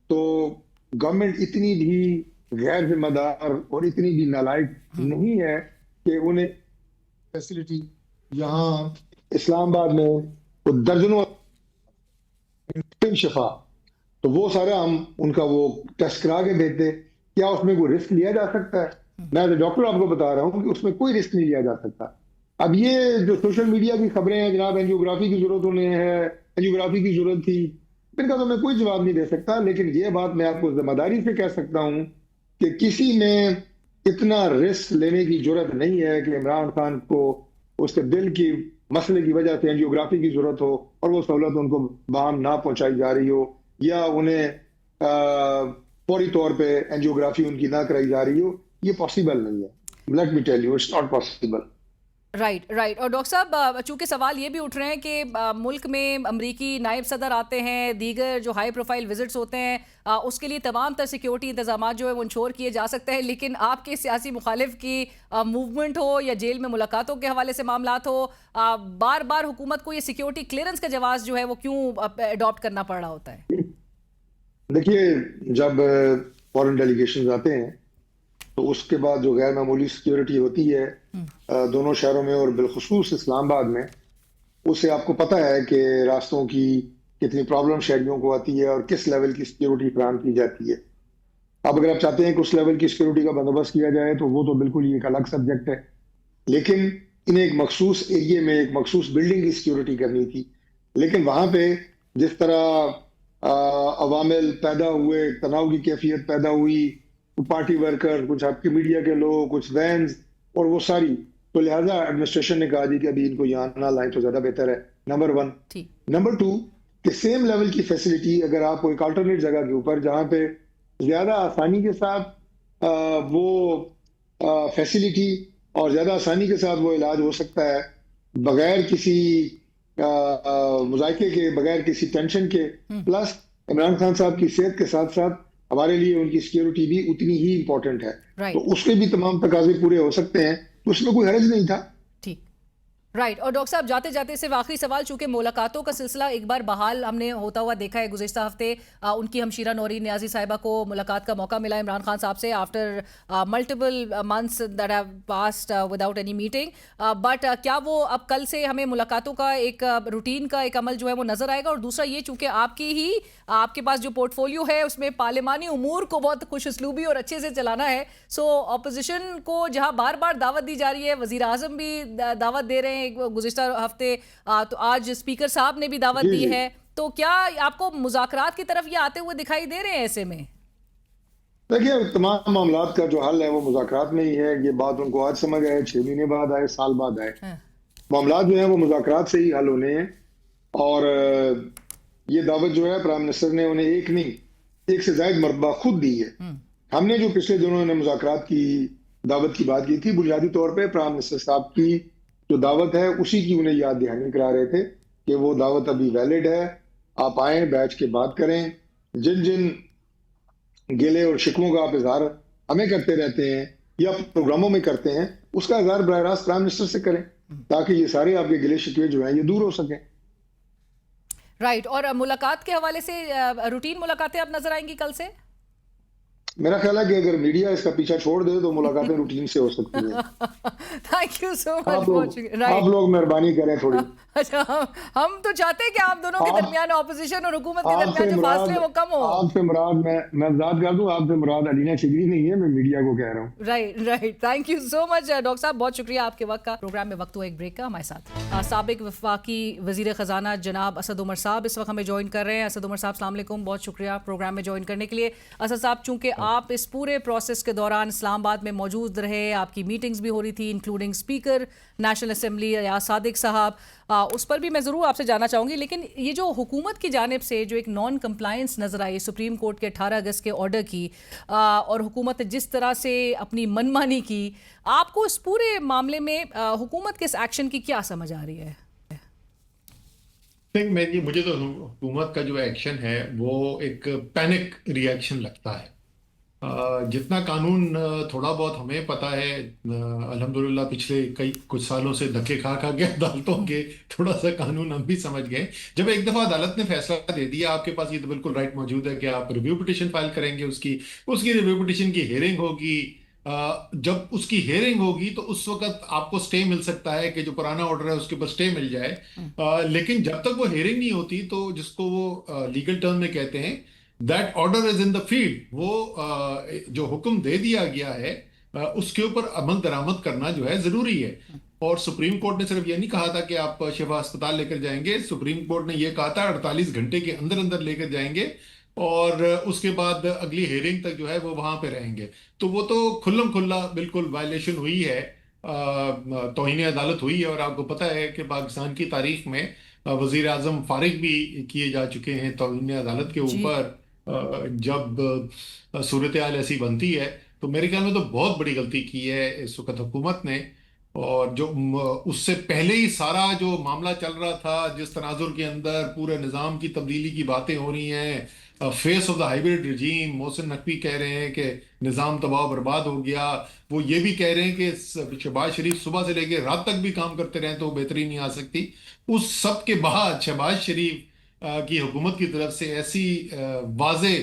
[SPEAKER 8] تو گورنمنٹ اتنی بھی غیر ذمہ دار اور اتنی بھی نالائق نہیں ہے کہ انہیں فیسلٹی یہاں اسلام آباد میں درجنوں شفا تو وہ سارا ہم ان کا وہ ٹیسٹ کرا کے دیتے. کیا اس میں کوئی رسک لیا جا سکتا ہے؟ میں ڈاکٹر آپ کو بتا رہا ہوں کہ اس میں کوئی رسک نہیں لیا جا سکتا. اب یہ جو سوشل میڈیا کی خبریں ہیں جناب اینجیوگرافی کی ضرورت انہیں ہے، اینجیوگرافی کی ضرورت تھی، ان کا تو میں کوئی جواب نہیں دے سکتا. لیکن یہ بات میں آپ کو ذمہ داری سے کہہ سکتا ہوں کہ کسی میں اتنا رسک لینے کی ضرورت نہیں ہے کہ عمران خان کو اس کے دل کی مسئلے کی وجہ سے اینجیوگرافی کی ضرورت ہو اور وہ سہولت ان کو بہم نہ پہنچائی جا رہی ہو، یا انہیں فوری طور پہ اینجیوگرافی ان کی نہ کرائی جا رہی ہو. یہ پاسبل نہیں ہے. Let me tell you it's not possible.
[SPEAKER 1] Right. اور ڈاکٹر صاحب چونکہ سوال یہ بھی اٹھ رہے ہیں کہ ملک میں امریکی نائب صدر آتے ہیں، دیگر جو ہائی پروفائل وزٹس ہوتے ہیں، اس کے لیے تمام تر سیکیورٹی انتظامات جو ہے وہ انشور کیے جا سکتے ہیں، لیکن آپ کے سیاسی مخالف کی موومنٹ ہو یا جیل میں ملاقاتوں کے حوالے سے معاملات ہو، بار بار حکومت کو یہ سیکیورٹی کلیئرنس کا جواز جو ہے وہ کیوں اڈاپٹ کرنا پڑ رہا ہوتا ہے؟
[SPEAKER 8] دیکھیے جب فورن ڈیلیگیشنز آتے ہیں تو اس کے بعد جو غیر معمولی سیکیورٹی ہوتی ہے دونوں شہروں میں اور بالخصوص اسلام آباد میں، اس سے آپ کو پتہ ہے کہ راستوں کی کتنی پرابلم شہریوں کو آتی ہے اور کس لیول کی سیکیورٹی فراہم کی جاتی ہے. اب اگر آپ چاہتے ہیں کہ اس لیول کی سیکیورٹی کا بندوبست کیا جائے تو وہ تو بالکل ہی ایک الگ سبجیکٹ ہے، لیکن انہیں ایک مخصوص ایریے میں ایک مخصوص بلڈنگ کی سیکیورٹی کرنی تھی. لیکن وہاں پہ جس طرح عوامل پیدا ہوئے، تناؤ کی کیفیت پیدا ہوئی، پارٹی ورکر، کچھ آپ کے میڈیا کے لوگ، کچھ وینز اور وہ ساری، تو لہٰذا ایڈمنسٹریشن نے کہا جی کہ ابھی ان کو یہاں نہ لائیں تو زیادہ بہتر ہے. نمبر 1. نمبر 2 کہ سیم لیول کی فیسلٹی اگر آپ کو ایک آلٹرنیٹ جگہ کے اوپر جہاں پہ زیادہ آسانی کے ساتھ وہ فیسلٹی اور زیادہ آسانی کے ساتھ وہ علاج ہو سکتا ہے بغیر کسی مذائقے کے، بغیر کسی ٹینشن کے، پلس عمران خان صاحب کی صحت کے ساتھ ساتھ ہمارے لیے ان کی سیکیورٹی بھی اتنی ہی امپورٹنٹ ہے، تو اس کے بھی تمام تقاضے پورے ہو سکتے ہیں، تو اس میں کوئی حرج نہیں تھا.
[SPEAKER 1] राइट और डॉक्टर साहब जाते जाते सिर्फ आखिरी सवाल, चूंकि मुलाकातों का सिलसिला एक बार बहाल हमने होता हुआ देखा है गुज़िश्ता हफ्ते, उनकी हमशीरा नौरीन नियाज़ी साहिबा को मुलाकात का मौका मिला इमरान खान साहब से after multiple months that have passed without any meeting, but क्या वो अब कल से हमें मुलाकातों का एक रूटीन का एक अमल जो है वो नज़र आएगा? और दूसरा ये, चूँकि आपके पास जो पोर्टफोलियो है उसमें पार्लिमानी उमूर को बहुत खुश उसलूबी और अच्छे से चलाना है, सो अपोजिशन को जहाँ बार बार दावत दी जा रही है, वज़ीर आज़म भी दावत दे रहे हैं गुज़िश्ता हफ्ते, तो आज स्पीकर साहब ने भी दावत दी है, तो क्या आपको मुज़ाकरात की तरफ ये आते हुए दिखाई दे रहे हैं ऐसे में?
[SPEAKER 8] देखिए, तमाम मामलात का जो हल है वो मुज़ाकरात में ही है। ये बात उनको आज समझ आए, 6 महीने बाद आए, साल बाद आए, मामलात जो है वो मुज़ाकरात से ही हल होने हैं। और ये दावत जो है प्राइम मिनिस्टर ने उन्हें एक नहीं, एक से ज़ायद मरतबा खुद दी है। हमने जो पिछले दिनों ने मुज़ाकरात की दावत की बात की थी, बुनियादी तौर पे प्राइम मिनिस्टर साहब की जो दावत है उसी की उन्हें याद दहानी करा रहे थे कि वो दावत अभी वैलिड है, आप आए, बैठ के बात करें, जिन जिन गिले और शिकवों का आप इजहार हमें करते रहते हैं या प्रोग्रामों में करते हैं, उसका इजहार बराह रास्त प्राइम मिनिस्टर से करें, ताकि ये सारे आपके गिले शिकवे जो हैं ये दूर हो सकें।
[SPEAKER 1] राइट और मुलाकात के हवाले से रूटीन मुलाकातें अब नजर आएंगी कल से?
[SPEAKER 8] मेरा ख्याल है कि अगर मीडिया इसका पीछा छोड़ दे तो मुलाकातें रूटीन से हो सकती हैं।
[SPEAKER 1] Thank you so much.
[SPEAKER 8] आप लोग मेहरबानी करें थोड़ी।
[SPEAKER 1] अच्छा, हम तो चाहते हैं कि आप दोनों के दरमियान, ऑपोजिशन और हुकूमत के दरमियान जो फासले वो कम हो।
[SPEAKER 8] आपसे मुराद मैं वजाहत कर दूं, आपसे मुराद अलीना शिगरी नहीं है, मैं मीडिया को कह रहा हूँ।
[SPEAKER 1] Right thank you so much doctor साहब, बहुत शुक्रिया आपके वक्त का। प्रोग्राम में वक्त हुआ एक ब्रेक का। हमारे साथ साबिक वफाकी वजीर खजाना जनाब असद उमर साहब इस वक्त हमें ज्वाइन कर रहे हैं। असद उमर साहब अस्सलाम वालेकुम, बहुत शुक्रिया प्रोग्राम में ज्वाइन करने के लिए। असद साहब, चूंकि आप इस पूरे प्रोसेस के दौरान इस्लामाबाद में मौजूद रहे, आपकी मीटिंग्स भी हो रही थी इंक्लूडिंग स्पीकर नेशनल असेंबली या सादिक साहब, उस पर भी मैं ज़रूर आपसे जानना चाहूँगी। लेकिन ये जो हुकूमत की जानिब से जो एक नॉन कंप्लायंस नज़र आई सुप्रीम कोर्ट के 18 अगस्त के ऑर्डर की, और हुकूमत ने जिस तरह से अपनी मनमानी की, आपको इस पूरे मामले में हुकूमत के इस एक्शन की क्या समझ आ रही है?
[SPEAKER 9] मुझे तो हुकूमत का जो एक्शन है वो एक पैनिक रिएक्शन लगता है। जितना कानून थोड़ा बहुत हमें पता है, अल्हम्दुलिल्लाह पिछले कुछ सालों से धक्के खा के अदालतों के थोड़ा सा कानून हम भी समझ गए। जब एक दफा अदालत ने फैसला दे दिया, आपके पास ये तो बिल्कुल राइट मौजूद है कि आप रिव्यू पिटिशन फाइल करेंगे, उसकी रिव्यू पिटिशन की हियरिंग होगी। जब उसकी हियरिंग होगी तो उस वक्त आपको स्टे मिल सकता है कि जो पुराना ऑर्डर है उसके ऊपर स्टे मिल जाए। लेकिन जब तक वो हियरिंग नहीं होती, तो जिसको वो लीगल टर्म में कहते हैं that order is in the field, वो जो हुक्म दे दिया गया है उसके ऊपर अमल दरामद करना जो है जरूरी है। और सुप्रीम कोर्ट ने सिर्फ ये नहीं कहा था कि आप शिफा अस्पताल लेकर जाएंगे, सुप्रीम कोर्ट ने ये कहा था 48 घंटे के अंदर अंदर लेकर जाएंगे और उसके बाद अगली हियरिंग तक जो है वो वहां पे रहेंगे। तो वो तो खुल्लम खुल्ला बिल्कुल वायलेशन हुई है, तौहीन अदालत हुई है। और आपको पता है कि पाकिस्तान की तारीख में वजीर आजम फारिग भी किए जा चुके हैं तौहीन अदालत के ऊपर। जब सूरत हाल ऐसी बनती है तो मेरे ख्याल में तो बहुत बड़ी गलती की है इस वक्त हुकूमत ने। और जो उससे पहले ही सारा जो मामला चल रहा था, जिस तनाजुर के अंदर पूरे निज़ाम की तब्दीली की बातें हो रही हैं, face off the hybrid regime, Mohsin Naqvi कह रहे हैं कि निज़ाम तबाह बर्बाद हो गया, वो ये भी कह रहे हैं कि शहबाज शरीफ सुबह से लेकर रात तक भी काम करते रहें तो बेहतरी नहीं आ सकती। उस सब के बाद शहबाज शरीफ की हुकूमत की तरफ से ऐसी वाज़े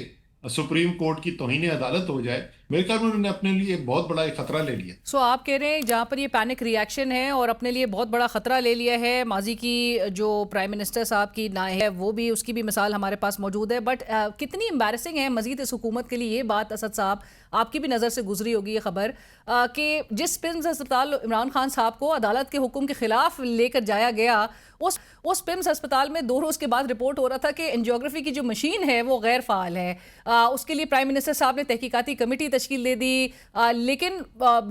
[SPEAKER 9] सुप्रीम कोर्ट की तौहीन अदालत हो जाए, मेरे ख्याल में उन्होंने अपने लिए बहुत बड़ा एक खतरा ले लिया।
[SPEAKER 1] सो आप कह रहे हैं जहाँ पर ये पैनिक रिएक्शन है और अपने लिए बहुत बड़ा खतरा ले लिया है, माजी की जो प्राइम मिनिस्टर साहब की ना है वो भी, उसकी भी मिसाल हमारे पास मौजूद है। बट कितनी एम्बैरसिंग है मजीद इस हुकूमत के लिए ये बात, असद साहब आपकी भी नज़र से गुजरी होगी ये खबर कि जिस पिम्स अस्पताल इमरान खान साहब को अदालत के हुक्म के खिलाफ लेकर जाया गया, उस पिम्स अस्पताल में 2 रोज़ के बाद रिपोर्ट हो रहा था कि एंजियोग्राफी की जो मशीन है वो गैर फ़ाल है। उसके लिए प्राइम मिनिस्टर साहब ने तहकीकाती कमेटी तश्कील दे दी, लेकिन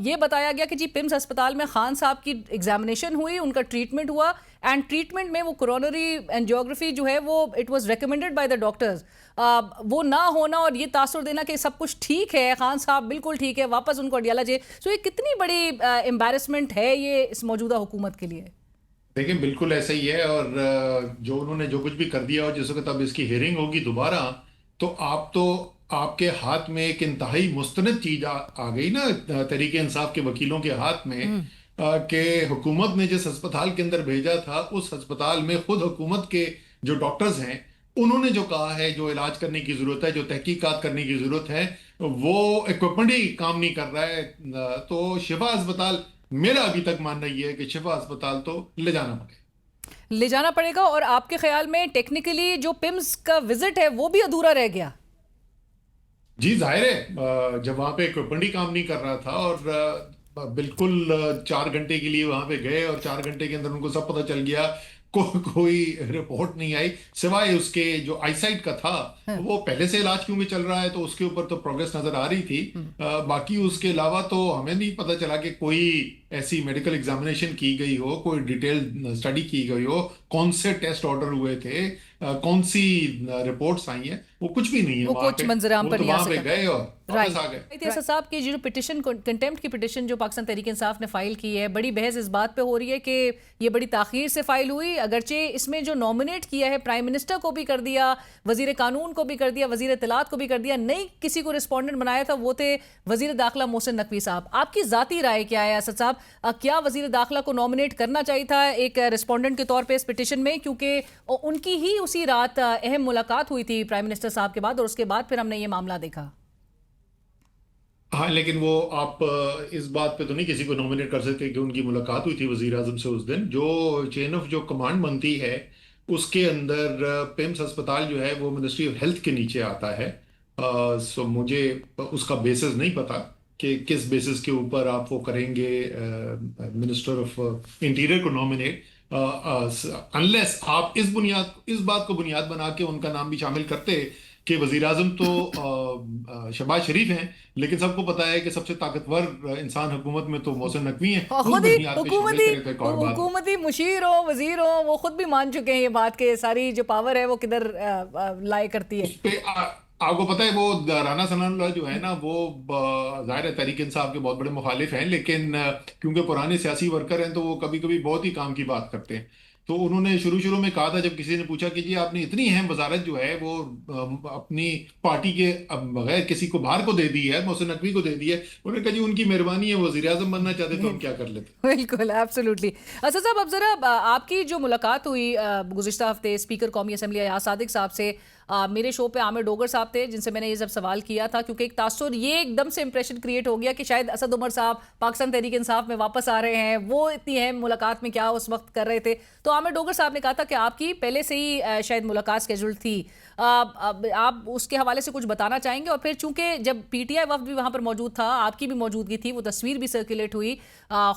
[SPEAKER 1] ये बताया गया कि जी पिम्स अस्पताल में खान साहब की एग्जामिनेशन हुई, उनका ट्रीटमेंट हुआ, एंड ट्रीटमेंट में वो कोरोनरी एंजियोग्राफी जो है वो it was recommended by the doctors, वो ना होना और ये तासुर देना कि सब कुछ ठीक है, खान साहब बिल्कुल ठीक है, वापस उनको डियालजे। सो ये कितनी बड़ी एम्बैरसमेंट है ये इस मौजूदा हुकूमत के लिए?
[SPEAKER 9] देखिए बिल्कुल ऐसा ही है। और जो उन्होंने जो कुछ भी कर दिया और जिस वक्त अब इसकी हियरिंग होगी दोबारा, तो आपके हाथ में एक इंतहाई मुस्तनद चीज आ गई ना, तहरीक इंसाफ के वकीलों के हाथ में, کہ حکومت نے جس ہسپتال کے اندر بھیجا تھا اس ہسپتال میں خود حکومت کے جو ڈاکٹرز ہیں انہوں نے جو کہا ہے جو علاج کرنے کی ضرورت ہے جو تحقیقات کرنے کی ضرورت ہے وہ ایکوپمنٹ ہی کام نہیں کر رہا ہے. تو شفا ہسپتال میرا ابھی تک ماننا یہ ہے کہ شفا ہسپتال تو لے جانا پڑے گا.
[SPEAKER 1] اور آپ کے خیال میں ٹیکنیکلی جو پمز کا وزٹ ہے وہ بھی ادھورا رہ گیا؟
[SPEAKER 9] جی ظاہر ہے جب وہاں پہ ایکوپمنٹ ہی کام نہیں کر رہا تھا اور بالکل 4 گھنٹے کے لیے وہاں پہ گئے اور 4 گھنٹے کے اندر ان کو سب پتہ چل گیا کوئی رپورٹ نہیں آئی سوائے اس کے جو آئی سائٹ کا تھا وہ پہلے سے علاج کیوں میں چل رہا ہے تو اس کے اوپر تو پروگریس نظر آ رہی تھی. باقی اس کے علاوہ تو ہمیں نہیں پتہ چلا کہ کوئی ایسی میڈیکل ایگزامینیشن کی گئی ہو کوئی ڈیٹیل اسٹڈی کی گئی ہو کون سے ٹیسٹ آرڈر ہوئے تھے کون سی رپورٹس آئی ہیں وہ کچھ بھی نہیں ہے.
[SPEAKER 1] وہ کچھ منظرعام پر نہیں آ سکا.
[SPEAKER 9] گئے اور واپس آ گئے.
[SPEAKER 1] اسد صاحب کی جو پٹیشن کنٹیمپٹ کی پٹیشن جو پاکستان تحریک انصاف نے فائل کی ہے بڑی بحث اس بات پہ ہو رہی ہے کہ یہ بڑی تاخیر سے فائل ہوئی اگرچہ اس میں جو نومینیٹ کیا ہے پرائم منسٹر کو بھی کر دیا وزیر قانون کو بھی کر دیا وزیر اطلاعات کو بھی کر دیا نہیں کسی کو رسپونڈنٹ بنایا تھا وہ تھے وزیر داخلہ محسن نقوی صاحب. آپ کی ذاتی رائے کیا ہے اسد صاحب کیا وزیر داخلہ کو نومینیٹ کرنا چاہیے تھا ایک رسپونڈنٹ کے طور پہ اس پٹیشن میں کیونکہ ان کی ہی اسی رات اہم ملاقات ہوئی تھی پرائم منسٹر صاحب کے بعد اور اس کے بعد پھر ہم نے یہ معاملہ دیکھا.
[SPEAKER 9] ہاں لیکن وہ آپ اس بات پہ تو نہیں کسی کو نومینیٹ کر سکتے کہ ان کی ملاقات ہوئی تھی وزیر اعظم سے اس دن. جو چین آف جو کمانڈ بنتی ہے اس کے اندر پیمز ہسپتال جو ہے وہ منسٹری آف ہیلتھ کے نیچے آتا ہے. سو مجھے اس کا بیسس نہیں پتا کہ کس بیسس کے اوپر آپ وہ کریں گے منسٹر آف انٹیریئر کو نومینیٹ انلیس آپ اس بات کو بنیاد بنا کے ان کا نام بھی شامل کرتے کہ وزیر اعظم تو شہباز شریف ہیں لیکن سب کو پتا ہے کہ سب سے طاقتور انسان حکومت میں تو محسن نقوی ہیں.
[SPEAKER 1] خود ہی حکومتی مشیر ہو وزیر ہو وہ خود بھی مان چکے ہیں یہ بات کہ ساری جو پاور ہے وہ کدھر لائے کرتی ہے.
[SPEAKER 9] آپ کو پتا ہے وہ رانا ثناء اللہ جو ہے نا وہ ظاہر تحریک انصاف کے بہت بڑے مخالف ہیں لیکن کیونکہ پرانے سیاسی ورکر ہیں تو وہ کبھی کبھی بہت ہی کام کی بات کرتے ہیں. تو انہوں نے شروع میں کہا تھا جب کسی نے پوچھا کہ جی آپ نے اتنی اہم وزارت جو ہے وہ اپنی پارٹی کے بغیر کسی کو باہر کو دے دی ہے محسن نقوی کو دے دی ہے انہوں نے کہا جی ان کی مہربانی ہے وزیر اعظم بننا چاہتے تو ہم کیا کر لیتے.
[SPEAKER 1] بالکل ایبسلیوٹلی. اسد صاحب اب ذرا آپ کی جو ملاقات ہوئی گزشتہ ہفتے اسپیکر قومی اسمبلی ایاز صادق صاحب سے میرے شو پہ عامر ڈوگر صاحب تھے جن سے میں نے یہ جب سوال کیا تھا کیونکہ ایک تاثر یہ ایک دم سے امپریشن کریٹ ہو گیا کہ شاید اسد عمر صاحب پاکستان تحریک انصاف میں واپس آ رہے ہیں وہ اتنی اہم ملاقات میں کیا اس وقت کر رہے تھے. تو عامر ڈوگر صاحب نے کہا تھا کہ آپ کی پہلے سے ہی شاید ملاقات اسکیجول تھی آپ اس کے حوالے سے کچھ بتانا چاہیں گے. اور پھر چونکہ جب پی ٹی آئی وفد بھی وہاں پر موجود تھا آپ کی بھی موجودگی تھی وہ تصویر بھی سرکولیٹ ہوئی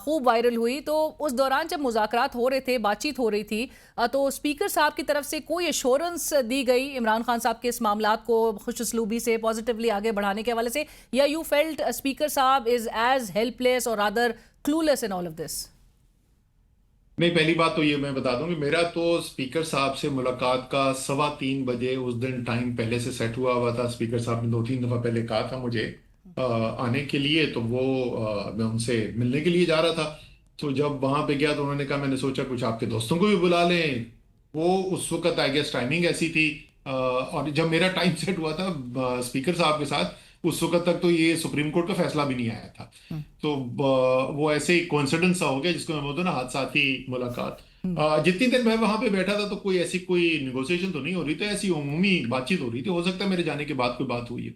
[SPEAKER 1] خوب وائرل ہوئی تو اس دوران جب مذاکرات ہو رہے تھے بات چیت ہو رہی تھی تو اسپیکر صاحب کی طرف سے کوئی ایشورنس دی گئی عمران خان صاحب کے اس معاملات کو خوش اسلوبی سے پازیٹیولی آگے بڑھانے کے حوالے سے یا یو فیلٹ اسپیکر صاحب از ایز ہیلپ لیس اور rather کلولیس in all of this?
[SPEAKER 9] نہیں پہلی بات تو یہ میں بتا دوں کہ میرا تو اسپیکر صاحب سے ملاقات کا 3:15 بجے اس دن ٹائم پہلے سے سیٹ ہوا تھا. اسپیکر صاحب نے 2-3 دفعہ پہلے کہا تھا مجھے آنے کے لیے تو وہ میں ان سے ملنے کے لیے جا رہا تھا. تو جب وہاں پہ گیا تو انہوں نے کہا میں نے سوچا کچھ آپ کے دوستوں کو بھی بلا لیں. وہ اس وقت آئی گیس ٹائمنگ ایسی تھی اور جب میرا ٹائم سیٹ ہوا تھا اسپیکر صاحب کے ساتھ اس وقت تک تو یہ سپریم کورٹ کا فیصلہ بھی نہیں آیا تھا. تو وہ ایسے ہی کوئنسیڈنس سا ہو گیا جس کو میں بولتا ہوں نا حادثاتی ملاقات. جتنی دیر میں وہاں پہ بیٹھا تھا تو کوئی ایسی کوئی نیگوسیشن تو نہیں ہو رہی تھی ایسی عمومی بات چیت ہو رہی تھی. ہو سکتا ہے میرے جانے کے بعد کوئی بات ہوئی ہے.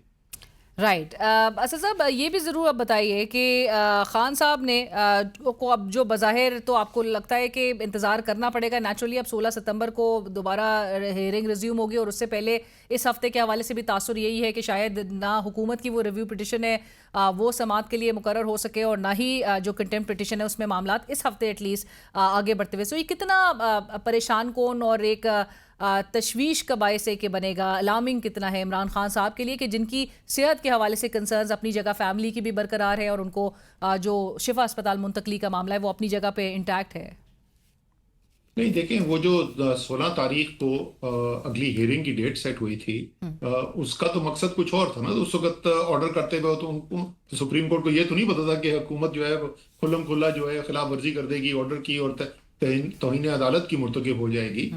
[SPEAKER 1] رائٹ. اسد صاحب یہ بھی ضرور اب بتائیے کہ خان صاحب نے کو اب جو بظاہر تو آپ کو لگتا ہے کہ انتظار کرنا پڑے گا نیچرلی اب 16 ستمبر کو دوبارہ ہیئرنگ ریزیوم ہوگی اور اس سے پہلے اس ہفتے کے حوالے سے بھی تاثر یہی ہے کہ شاید نہ حکومت کی وہ ریویو پٹیشن ہے وہ سماعت کے لیے مقرر ہو سکے اور نہ ہی جو کنٹیمپٹ پٹیشن ہے اس میں معاملات اس ہفتے ایٹ لیسٹ آگے بڑھتے ہوئے. سو یہ کتنا پریشان کون اور ایک تشویش کا باعث ہے کہ بنے گا الارمنگ کتنا ہے عمران خان صاحب کے لیے کہ جن کی صحت کے حوالے سے کنسرنز اپنی جگہ فیملی کی بھی برقرار ہے اور ان کو جو شفا اسپتال منتقلی کا معاملہ ہے وہ اپنی جگہ پہ انٹیکٹ ہے.
[SPEAKER 9] نہیں دیکھیں وہ جو 16 تاریخ کو اگلی ہیئرنگ کی ڈیٹ سیٹ ہوئی تھی اس کا تو مقصد کچھ اور تھا نا. اس وقت آرڈر کرتے ہوئے تو ان کو سپریم کورٹ کو یہ تو نہیں پتا تھا کہ حکومت جو ہے کھلم کھلا جو ہے خلاف ورزی کر دے گی آرڈر کی اور توہین عدالت کی مرتکب ہو جائے گی.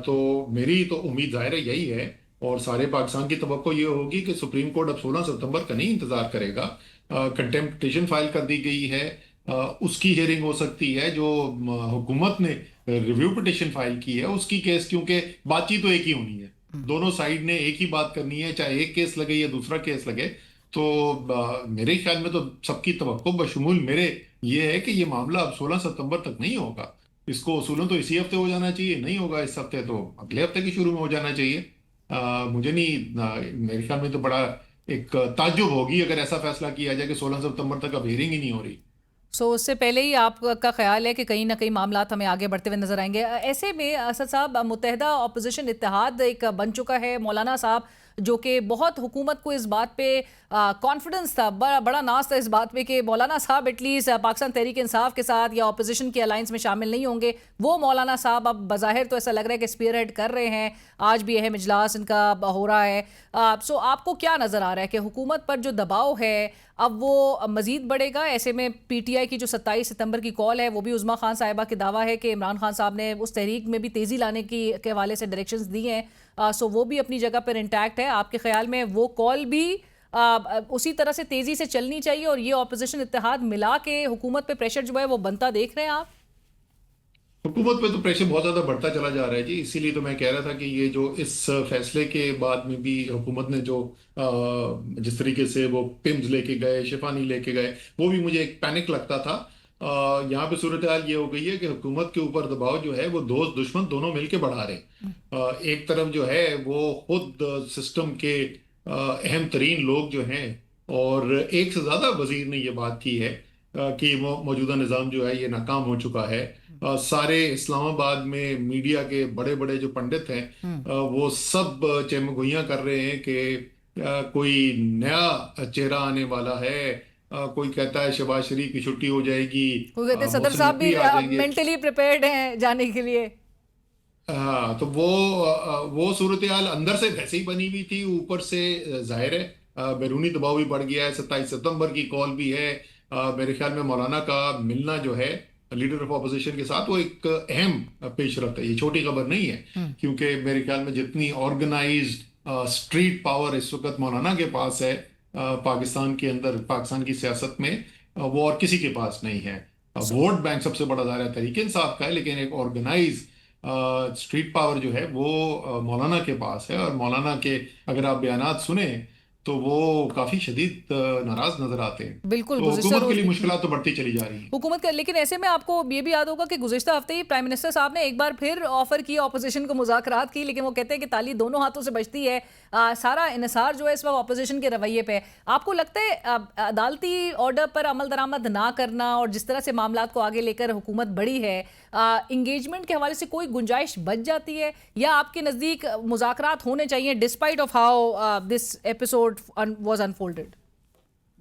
[SPEAKER 9] تو میری تو امید ظاہر ہے یہی ہے اور سارے پاکستان کی توقع یہ ہوگی کہ سپریم کورٹ اب 16 ستمبر کا نہیں انتظار کرے گا. کنٹیمپٹ پٹیشن فائل کر دی گئی ہے اس کی ہیئرنگ ہو سکتی ہے. جو حکومت نے ریویو پٹیشن فائل کی ہے اس کی کیس, کیونکہ بات چیت تو ایک ہی ہونی ہے, دونوں سائیڈ نے ایک ہی بات کرنی ہے, چاہے ایک کیس لگے یا دوسرا کیس لگے. تو میرے خیال میں تو سب کی توقع بشمول میرے یہ ہے کہ یہ معاملہ اب 16 ستمبر تک نہیں ہوگا. اس کو اصولاً تو اسی ہفتے ہو جانا چاہیے, نہیں ہوگا اس ہفتے تو اگلے ہفتے کے شروع میں ہو جانا چاہیے. مجھے نہیں, میرے خیال میں تو بڑا ایک تعجب ہوگی اگر ایسا فیصلہ کیا جائے کہ 16 ستمبر تک اب ہیئرنگ ہی نہیں ہو رہی.
[SPEAKER 1] سو اس سے پہلے ہی آپ کا خیال ہے کہ کہیں نہ کہیں معاملات ہمیں آگے بڑھتے ہوئے نظر آئیں گے. ایسے میں اسد صاحب, متحدہ اپوزیشن اتحاد ایک بن چکا ہے, مولانا صاحب جو کہ بہت حکومت کو اس بات پہ کانفیڈنس تھا, بڑا ناز تھا اس بات پہ کہ مولانا صاحب ایٹ لیسٹ پاکستان تحریک انصاف کے ساتھ یا اپوزیشن کے الائنس میں شامل نہیں ہوں گے. وہ مولانا صاحب اب بظاہر تو ایسا لگ رہا ہے کہ اسپیئر ہیڈ کر رہے ہیں, آج بھی اہم اجلاس ان کا ہو رہا ہے. سو آپ کو کیا نظر آ رہا ہے کہ حکومت پر جو دباؤ ہے اب وہ مزید بڑھے گا؟ ایسے میں پی ٹی آئی کی جو 27 ستمبر کی کال ہے وہ بھی عظمیٰ خان صاحبہ کے دعویٰ ہے کہ عمران خان صاحب نے اس تحریک میں بھی تیزی لانے کے حوالے سے ڈائریکشنز دی ہیں, سو وہ بھی اپنی جگہ پر انٹیکٹ ہے. آپ کے خیال میں وہ کال بھی اسی طرح سے تیزی سے چلنی چاہیے اور یہ اپوزیشن اتحاد ملا کے حکومت پہ پریشر جو ہے وہ بنتا دیکھ رہے ہیں آپ؟
[SPEAKER 9] حکومت پہ تو پریشر بہت زیادہ بڑھتا چلا جا رہا ہے جی. اسی لیے تو میں کہہ رہا تھا کہ یہ جو اس فیصلے کے بعد میں بھی حکومت نے جو جس طریقے سے وہ پمز لے کے گئے, شفانی لے کے گئے, وہ بھی مجھے ایک پینک لگتا تھا. یہاں پہ صورتحال یہ ہو گئی ہے کہ حکومت کے اوپر دباؤ جو ہے وہ دوست دشمن دونوں مل کے بڑھا رہے ہیں. ایک طرف جو ہے وہ خود سسٹم کے اہم ترین لوگ جو ہیں, اور ایک سے زیادہ وزیر نے یہ بات کی ہے کہ موجودہ نظام جو ہے یہ ناکام ہو چکا ہے. سارے اسلام آباد میں میڈیا کے بڑے بڑے جو پنڈت ہیں وہ سب چہمگوئیاں کر رہے ہیں کہ کوئی نیا چہرہ آنے والا ہے. کوئی کہتا ہے شہباز شریف کی چھٹی ہو جائے گی,
[SPEAKER 1] کوئی کہتے ہیں صدر صاحب بھی مینٹلی پریپیئرڈ ہیں جانے کے لیے.
[SPEAKER 9] ہاں, تو وہ صورتحال اندر سے ویسے ہی بنی ہوئی تھی, اوپر سے ظاہر ہے بیرونی دباؤ بھی بڑھ گیا ہے. 27 ستمبر کی کال بھی ہے. میرے خیال میں مولانا کا ملنا جو ہے لیڈر آف اپوزیشن کے ساتھ وہ ایک اہم پیش رفت ہے. یہ چھوٹی خبر نہیں ہے, کیونکہ میرے خیال میں جتنی آرگنائزڈ اسٹریٹ پاور اس وقت مولانا کے پاس ہے پاکستان کے اندر, پاکستان کی سیاست میں, وہ اور کسی کے پاس نہیں ہے. ووٹ بینک سب سے بڑا ظاہر تحریک انصاف کا ہے, لیکن ایک آرگنائز اسٹریٹ پاور جو ہے وہ مولانا کے پاس ہے. اور مولانا کے اگر آپ بیانات سنیں تو وہ کافی شدید ناراض نظر آتے ہیں.
[SPEAKER 1] بالکل,
[SPEAKER 9] تو حکومت کے لیے مشکلات تو بڑھتی چلی جا رہی ہیں
[SPEAKER 1] حکومت کا. لیکن ایسے میں آپ کو یہ بھی یاد ہوگا کہ گزشتہ ہفتے ہی پرائم منسٹر صاحب نے ایک بار پھر آفر کیا اپوزیشن کو مذاکرات کی, لیکن وہ کہتے ہیں کہ تالی دونوں ہاتھوں سے بجتی ہے. سارا انحصار جو ہے اس وقت اپوزیشن کے رویے پہ. آپ کو لگتا ہے عدالتی آرڈر پر عمل درآمد نہ کرنا اور جس طرح سے معاملات کو آگے لے کر حکومت بڑھی ہے, انگیجمنٹ کے حوالے سے کوئی گنجائش بچ جاتی ہے, یا آپ کے نزدیک مذاکرات ہونے چاہیے despite of how this episode was unfolded?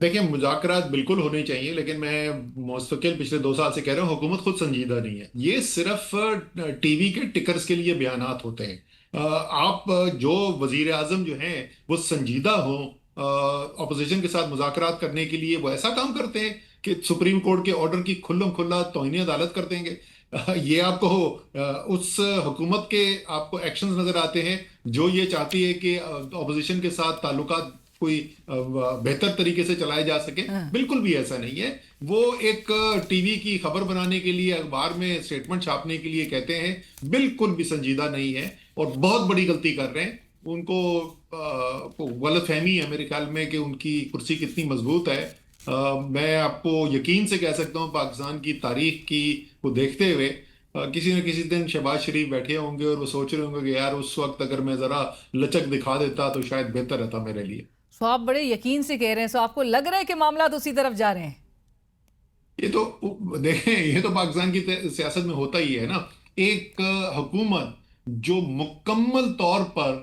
[SPEAKER 9] دیکھیں, مذاکرات بالکل ہونے چاہیے, لیکن میں مستقل پچھلے 2 سال سے کہہ رہا ہوں حکومت خود سنجیدہ نہیں ہے. یہ صرف ٹی وی کے ٹکرز کے لیے بیانات ہوتے ہیں. آپ جو وزیر اعظم جو ہیں وہ سنجیدہ ہوں اپوزیشن کے ساتھ مذاکرات کرنے کے لیے, وہ ایسا کام کرتے ہیں کہ سپریم کورٹ کے آرڈر کی کھلم کھلا توہین عدالت کر دیں گے. یہ آپ کو اس حکومت کے آپ کو ایکشنز نظر آتے ہیں جو یہ چاہتی ہے کہ اپوزیشن کے ساتھ تعلقات کوئی بہتر طریقے سے چلائے جا سکے. بالکل بھی ایسا نہیں ہے. وہ ایک ٹی وی کی خبر بنانے کے لیے, اخبار میں اسٹیٹمنٹ چھاپنے کے لیے کہتے ہیں, بالکل بھی سنجیدہ نہیں ہے اور بہت بڑی غلطی کر رہے ہیں. ان کو غلط فہمی ہے میرے خیال میں کہ ان کی کرسی کتنی مضبوط ہے. میں آپ کو یقین سے کہہ سکتا ہوں پاکستان کی تاریخ کی کو دیکھتے ہوئے کسی نہ کسی دن شہباز شریف بیٹھے ہوں گے اور وہ سوچ رہے ہوں گے کہ یار اس وقت اگر میں ذرا لچک دکھا دیتا تو شاید بہتر رہتا میرے لیے.
[SPEAKER 1] سو آپ بڑے یقین سے کہہ رہے ہیں, سو آپ کو لگ رہا ہے کہ معاملات اسی طرف جا رہے ہیں؟
[SPEAKER 9] یہ تو دیکھیں, یہ تو پاکستان کی سیاست میں ہوتا ہی ہے نا. ایک حکومت جو مکمل طور پر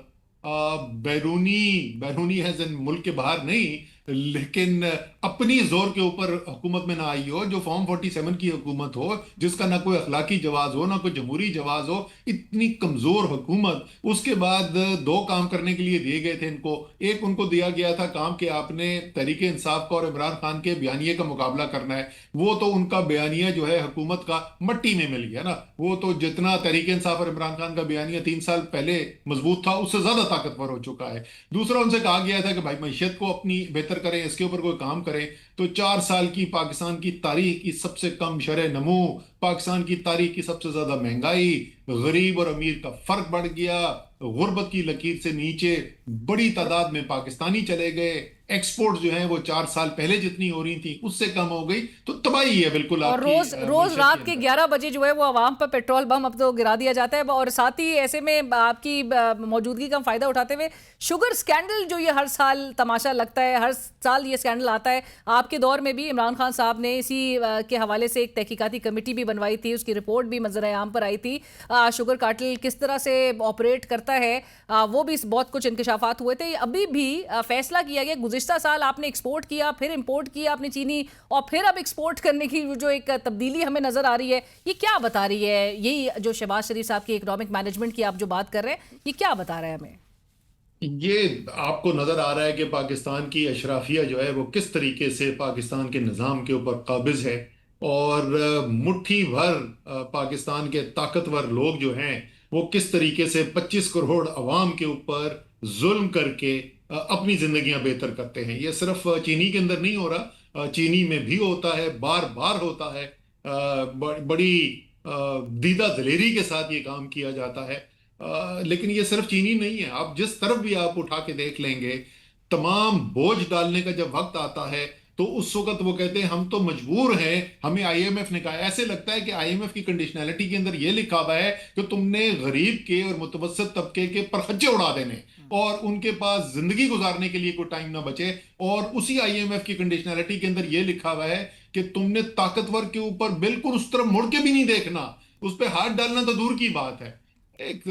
[SPEAKER 9] بیرونی ہے, ملک کے باہر نہیں, لیکن اپنی زور کے اوپر حکومت میں نہ آئی ہو, جو فارم 47 کی حکومت ہو, جس کا نہ کوئی اخلاقی جواز ہو نہ کوئی جمہوری جواز ہو, اتنی کمزور حکومت. اس کے بعد 2 کام کرنے کے لیے دیے گئے تھے ان کو. ایک ان کو دیا گیا تھا کام کہ آپ نے تحریک انصاف کا اور عمران خان کے بیانیے کا مقابلہ کرنا ہے. وہ تو ان کا بیانیہ جو ہے حکومت کا مٹی میں مل گیا نا. وہ تو جتنا تحریک انصاف اور عمران خان کا بیانیہ 3 سال پہلے مضبوط تھا, اس سے زیادہ طاقتور ہو چکا ہے. دوسرا ان سے کہا گیا تھا کہ بھائی معیشت کو اپنی بہتر बेहतर करें, इसके ऊपर कोई काम करें, तो 4 साल की पाकिस्तान की तारीख की सबसे कम शरह नमू, पाकिस्तान की तारीख की सबसे ज्यादा महंगाई, गरीब और अमीर का फर्क बढ़ गया, गुर्बत की लकीर से नीचे बड़ी तादाद में पाकिस्तानी चले गए, एक्सपोर्ट जो है वो 4 साल पहले जितनी हो रही थी उससे कम हो गई, तो तबाही है बिल्कुल
[SPEAKER 1] और
[SPEAKER 9] आपकी
[SPEAKER 1] रोज रात के 11 बजे जो है वो आवाम पर पेट्रोल बम अब तो गिरा दिया जाता है। और साथ ही ऐसे में आपकी मौजूदगी का फायदा उठाते हुए शुगर स्कैंडल जो ये हर साल तमाशा लगता है, हर साल ये स्कैंडल आता है, आपके दौर में भी इमरान खान साहब ने इसी के हवाले से एक तहकीकाती कमेटी भी बनवाई थी, उसकी रिपोर्ट भी मंजर आम पर आई थी। शुगर कार्टेल किस तरह से ऑपरेट करता है वो भी बहुत कुछ इंकशाफात हुए थे। अभी भी फैसला किया गया, गुज़िश्ता साल आपने एक्सपोर्ट किया, फिर इंपोर्ट किया आपने चीनी, और फिर अब एक्सपोर्ट करने की जो एक तब्दीली हमें नजर आ रही है, ये क्या बता रही है? यही जो शहबाज शरीफ साहब की इकोनॉमिक मैनेजमेंट की आप जो बात कर रहे हैं, ये क्या बता रहा है हमें?
[SPEAKER 9] ये आपको नजर आ रहा है कि पाकिस्तान की अशराफिया जो है वो किस तरीके से पाकिस्तान के निज़ाम के ऊपर काबिज है, और मुट्ठी भर पाकिस्तान के ताकतवर लोग जो हैं वो किस तरीके से 25 करोड़ अवाम के ऊपर जुल्म करके अपनी जिंदगियां बेहतर करते हैं। ये सिर्फ चीनी के अंदर नहीं हो रहा, चीनी में भी होता है, बार बार होता है, बड़ी दीदा दलेरी के साथ ये काम किया जाता है। लेकिन ये सिर्फ चीनी नहीं है, आप जिस तरफ भी आप उठा के देख लेंगे, तमाम बोझ डालने का जब वक्त आता है तो उस वक्त वो कहते हैं हम तो मजबूर हैं, हमें आईएमएफ ने कहा। ऐसे लगता है कि आईएमएफ की कंडीशनैलिटी के अंदर ये लिखा हुआ है कि तुमने गरीब के और मुतवस्सित तबके के परखच्चे उड़ा देने और उनके पास जिंदगी गुजारने के लिए कोई टाइम ना बचे, और उसी आईएमएफ की कंडीशनैलिटी के अंदर ये लिखा हुआ है कि तुमने ताकतवर के ऊपर बिल्कुल उस तरफ मुड़ के भी नहीं देखना, उस पर हाथ डालना तो दूर की बात है। एक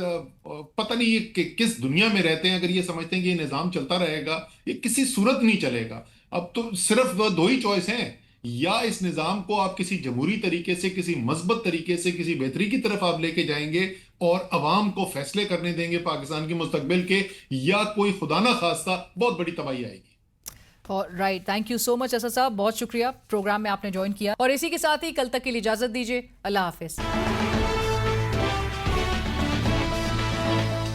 [SPEAKER 9] पता नहीं ये किस दुनिया में रहते हैं, अगर ये समझते हैं कि ये निजाम चलता रहेगा, ये किसी सूरत नहीं चलेगा। अब तो सिर्फ दो ही चॉइस हैं, या इस निजाम को आप किसी जमहूरी तरीके से, किसी मजबूत तरीके से, किसी बेहतरी की तरफ आप लेके जाएंगे और अवाम को फैसले करने देंगे पाकिस्तान के मुस्तकबिल के, या कोई खुदा ना खास्ता बहुत बड़ी तबाही आएगी।
[SPEAKER 1] Right, thank you so much Asad साहब, बहुत शुक्रिया प्रोग्राम में आपने ज्वाइन किया। और इसी के साथ ही कल तक के लिए इजाजत दीजिए, अल्लाह हाफिज।